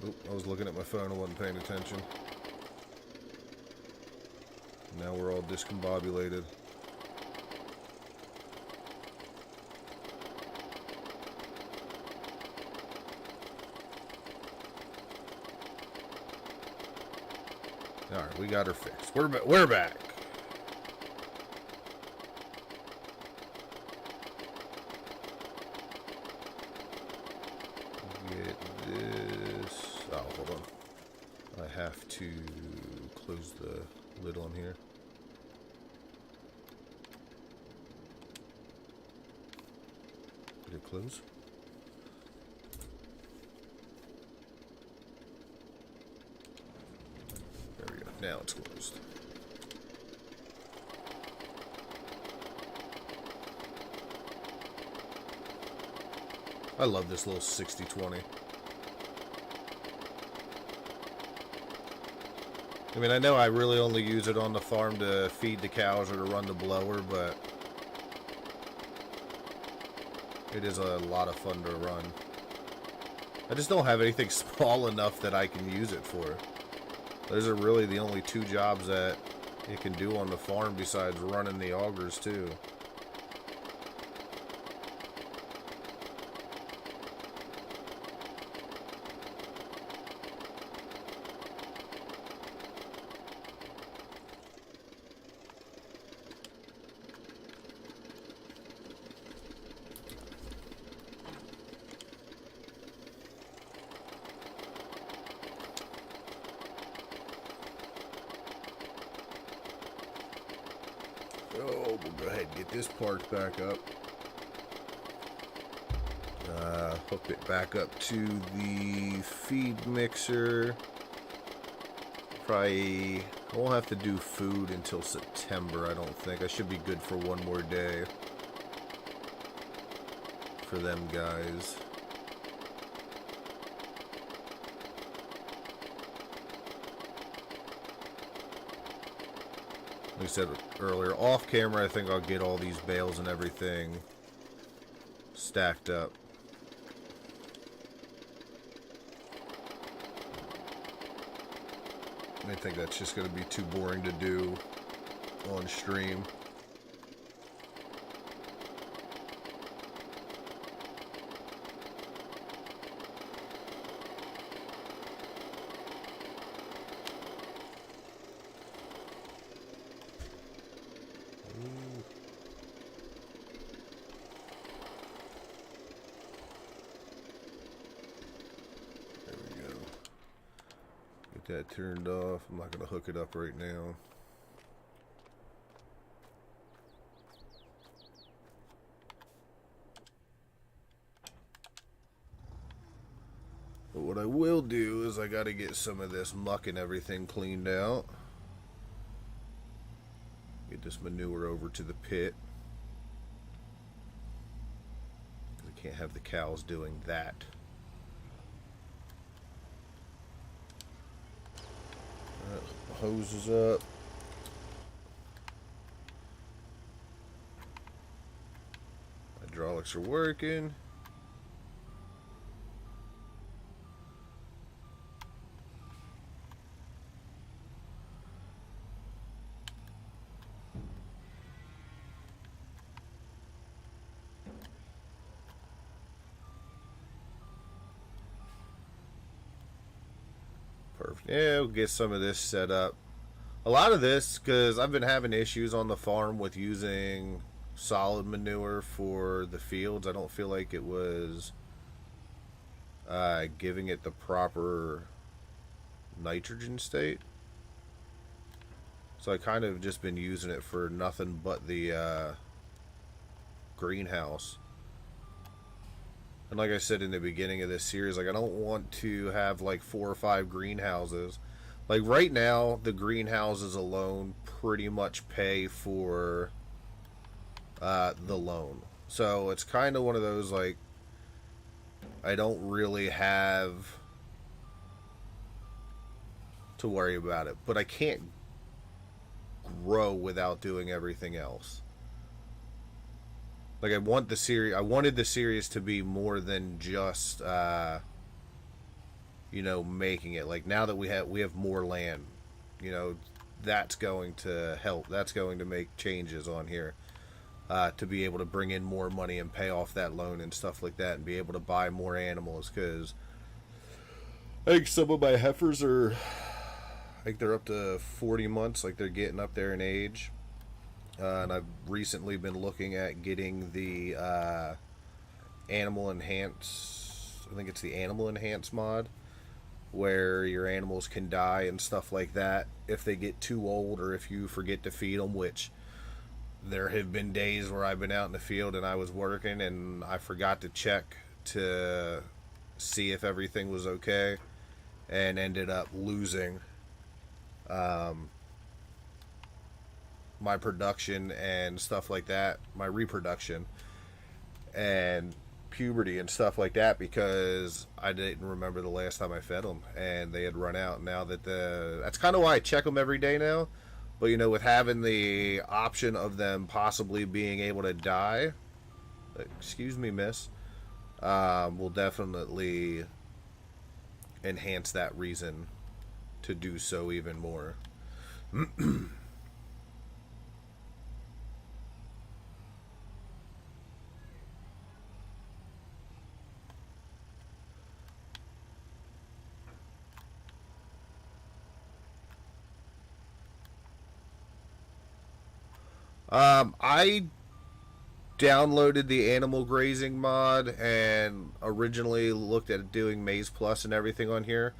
Oop, I was looking at my phone, I wasn't paying attention. Now we're all discombobulated. Alright, we got her fixed. We're back. Get this. Oh, hold on. I have to close the lid on here. Did it close? There we go. Now it's closed. I love this little 60-20. I mean, I know I really only use it on the farm to feed the cows or to run the blower, but it is a lot of fun to run. I just don't have anything small enough that I can use it for. Those are really the only two jobs that it can do on the farm besides running the augers too. we'll go ahead and get this parked back up. Hook it back up to the feed mixer. Probably, I won't have to do food until September, I don't think. I should be good for one more day for them guys. Like I said earlier, off camera, I think I'll get all these bales and everything stacked up. I think that's just going to be too boring to do on stream. That turned off. I'm not going to hook it up right now. But what I will do is I got to get some of this muck and everything cleaned out. Get this manure over to the pit. I can't have the cows doing that. Hoses up. Hydraulics are working. Perfect. Yeah, we'll get some of this set up. A lot of this, because I've been having issues on the farm with using solid manure for the fields. I don't feel like it was giving it the proper nitrogen state. So I kind of just been using it for nothing but the greenhouse. And like I said in the beginning of this series, like I don't want to have like 4 or 5 greenhouses. Like right now, the greenhouses alone pretty much pay for the loan. So it's kind of one of those like, I don't really have to worry about it. But I can't grow without doing everything else. Like I wanted the series to be more than just you know, making it. Like now that we have more land, you know, that's going to help. That's going to make changes on here to be able to bring in more money and pay off that loan and stuff like that, and be able to buy more animals. Because I think some of my heifers are, I think they're up to 40 months. Like they're getting up there in age. And I've recently been looking at getting the animal enhance. I think it's the animal enhance mod, where your animals can die and stuff like that if they get too old or if you forget to feed them. Which there have been days where I've been out in the field and I was working and I forgot to check to see if everything was okay, and ended up losing my production and stuff like that, my reproduction and puberty and stuff like that, because I didn't remember the last time I fed them and they had run out. Now that that's kind of why I check them every day now. But you know, with having the option of them possibly being able to die, excuse me, miss, will definitely enhance that reason to do so even more. I downloaded the animal grazing mod and originally looked at doing Maize Plus and everything on here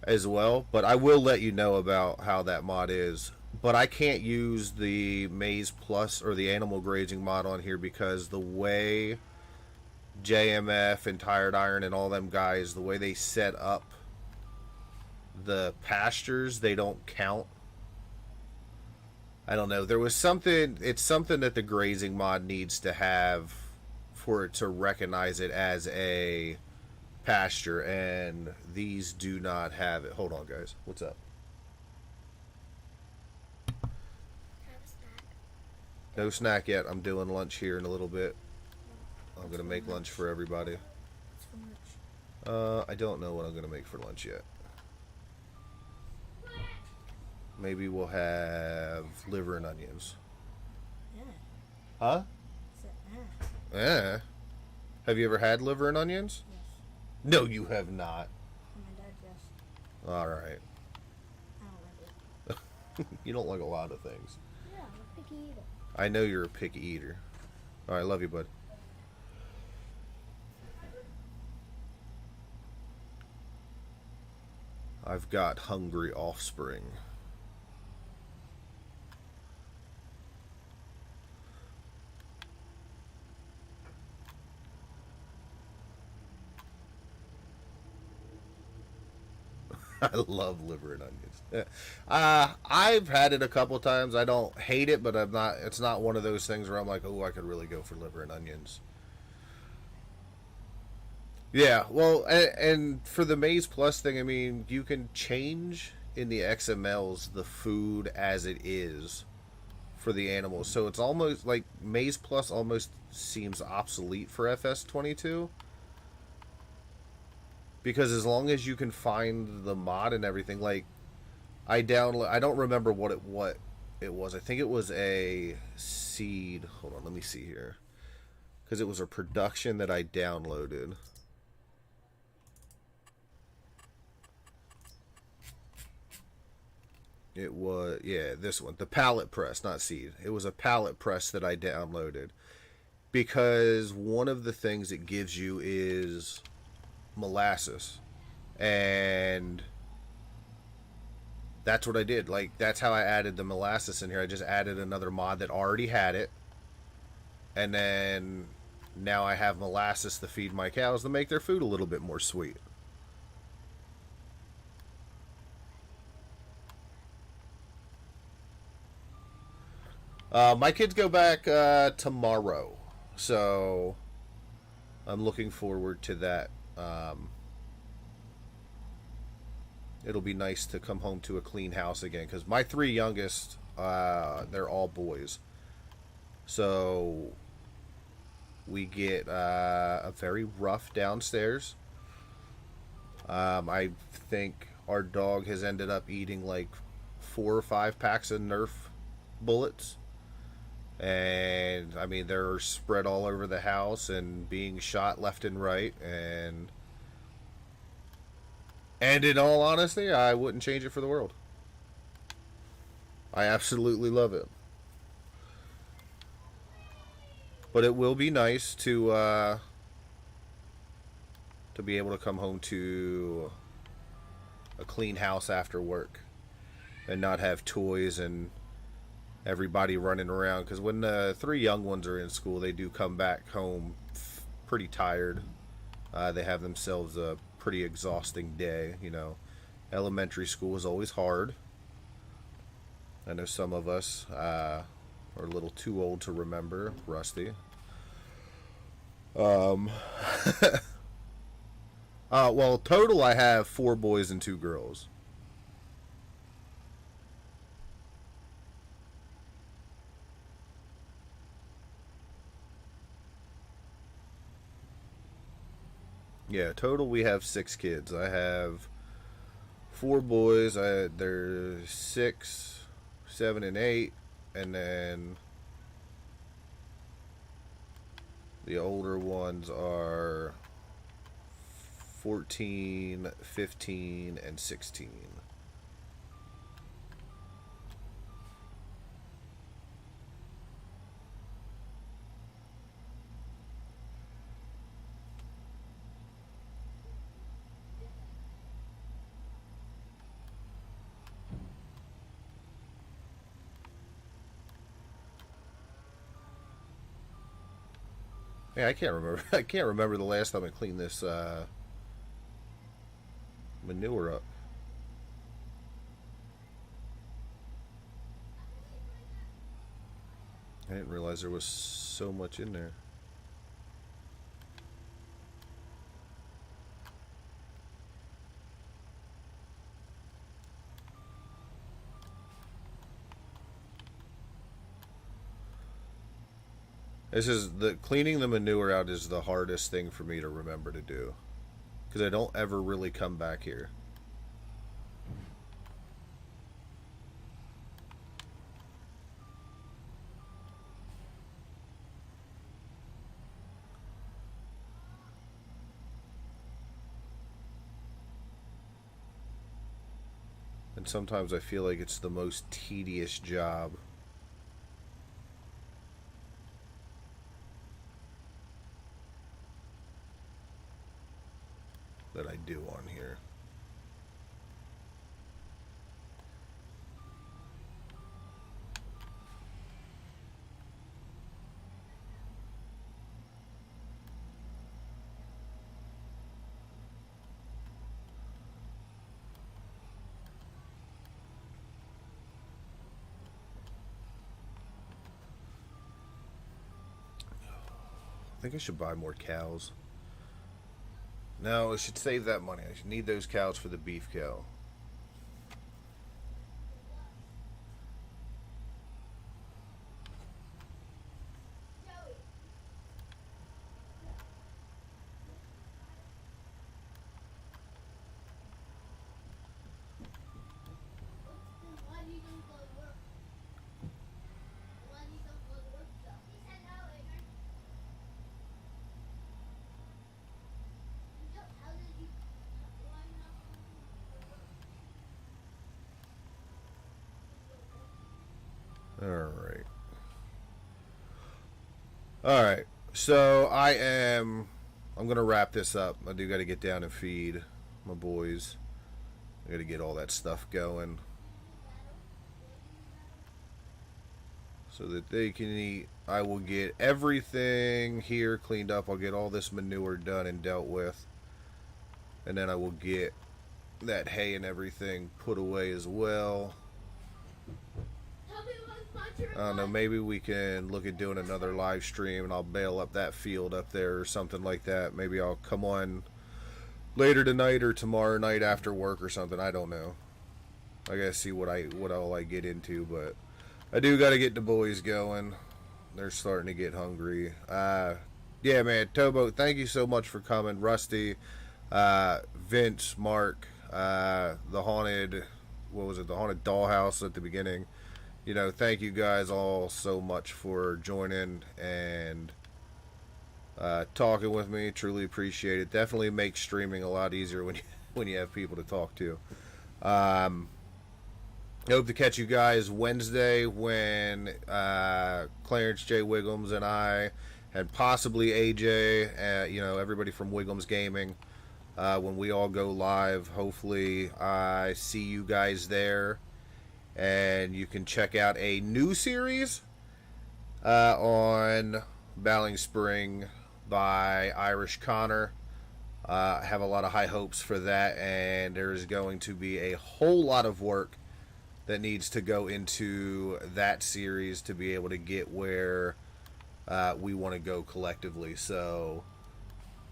as well, but I will let you know about how that mod is but I can't use the Maize Plus or the Animal Grazing mod on here because the way JMF and Tired Iron and all them guys, the way they set up the pastures, they don't count. I don't know. There was something. It's something that the grazing mod needs to have for it to recognize it as a pasture, and these do not have it. Hold on, guys. What's up? No snack yet. I'm doing lunch here in a little bit. I'm gonna make lunch for everybody. I don't know what I'm gonna make for lunch yet. Maybe we'll have liver and onions. Huh? Yeah. Have you ever had liver and onions? Yes. No, you have not. My dad, yes. All right. I don't like it. You don't like a lot of things. Yeah, I'm a picky eater. I know you're a picky eater. All right, love you, bud. I've got hungry offspring. I love liver and onions. I've had it a couple times. I don't hate it, but I'm not. It's not one of those things where I'm like, oh, I could really go for liver and onions. Yeah, well, and for the Maize Plus thing, I mean, you can change in the XMLs the food as it is for the animals. So it's almost like Maize Plus almost seems obsolete for FS22. Because as long as you can find the mod and everything, like I don't remember what it was. I think it was a seed. Hold on, let me see here. Because it was a production that I downloaded. It was, yeah, this one. The pallet press, not seed. It was a pallet press that I downloaded. Because one of the things it gives you is molasses. And that's what I did. Like, that's how I added the molasses in here. I just added another mod that already had it. And then now I have molasses to feed my cows to make their food a little bit more sweet. My kids go back tomorrow, so I'm looking forward to that. It'll be nice to come home to a clean house again, because my three youngest, they're all boys. So we get a very rough downstairs. I think our dog has ended up eating like 4 or 5 packs of Nerf bullets. And I mean, they're spread all over the house and being shot left and right. And in all honesty, I wouldn't change it for the world. I absolutely love it. But it will be nice to be able to come home to a clean house after work and not have toys and everybody running around. Because when the 3 young ones are in school, they do come back home pretty tired. They have themselves a pretty exhausting day. You know, elementary school is always hard. I know some of us are a little too old to remember. Rusty. Well, total I have 4 boys and 2 girls. Yeah, total we have 6 kids. I have 4 boys. They're 6, 7, and 8, and then the older ones are 14, 15, and 16. Yeah, I can't remember. I can't remember the last time I cleaned this manure up. I didn't realize there was so much in there. This is the cleaning the manure out is the hardest thing for me to remember to do because I don't ever really come back here. And sometimes I feel like it's the most tedious job. That I do on here. I think I should buy more cows. No, I should save that money. I should need those cows for the beef cow. Alright. Alright. So I'm gonna wrap this up. I do gotta get down and feed my boys. I gotta get all that stuff going. So that they can eat. I will get everything here cleaned up. I'll get all this manure done and dealt with. And then I will get that hay and everything put away as well. I don't know, maybe we can look at doing another live stream and I'll bail up that field up there or something like that. Maybe I'll come on later tonight or tomorrow night after work or something. I don't know. I gotta see what all I get into, but I do gotta get the boys going. They're starting to get hungry. Yeah, man, Tobo, thank you so much for coming. Rusty, Vince, Mark, the haunted, what was it? The haunted dollhouse at the beginning. You know, thank you guys all so much for joining and talking with me. Truly appreciate it. Definitely makes streaming a lot easier when you have people to talk to. I hope to catch you guys Wednesday when Clarence J. Wiggums and I and possibly AJ, you know, everybody from Wiggums Gaming, when we all go live. Hopefully I see you guys there. And you can check out a new series on Bowling Spring by Irish Connor. I have a lot of high hopes for that, and there's going to be a whole lot of work that needs to go into that series to be able to get where we want to go collectively. So,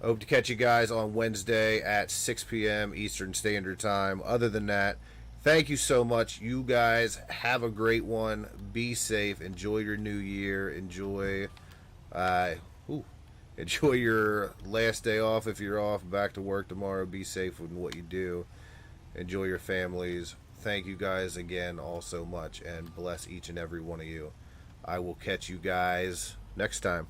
I hope to catch you guys on Wednesday at 6 p.m. Eastern Standard Time. Other than that, thank you so much. You guys have a great one. Be safe. Enjoy your new year. Enjoy your last day off if you're off. Back to work tomorrow. Be safe in what you do. Enjoy your families. Thank you guys again all so much, and bless each and every one of you. I will catch you guys next time.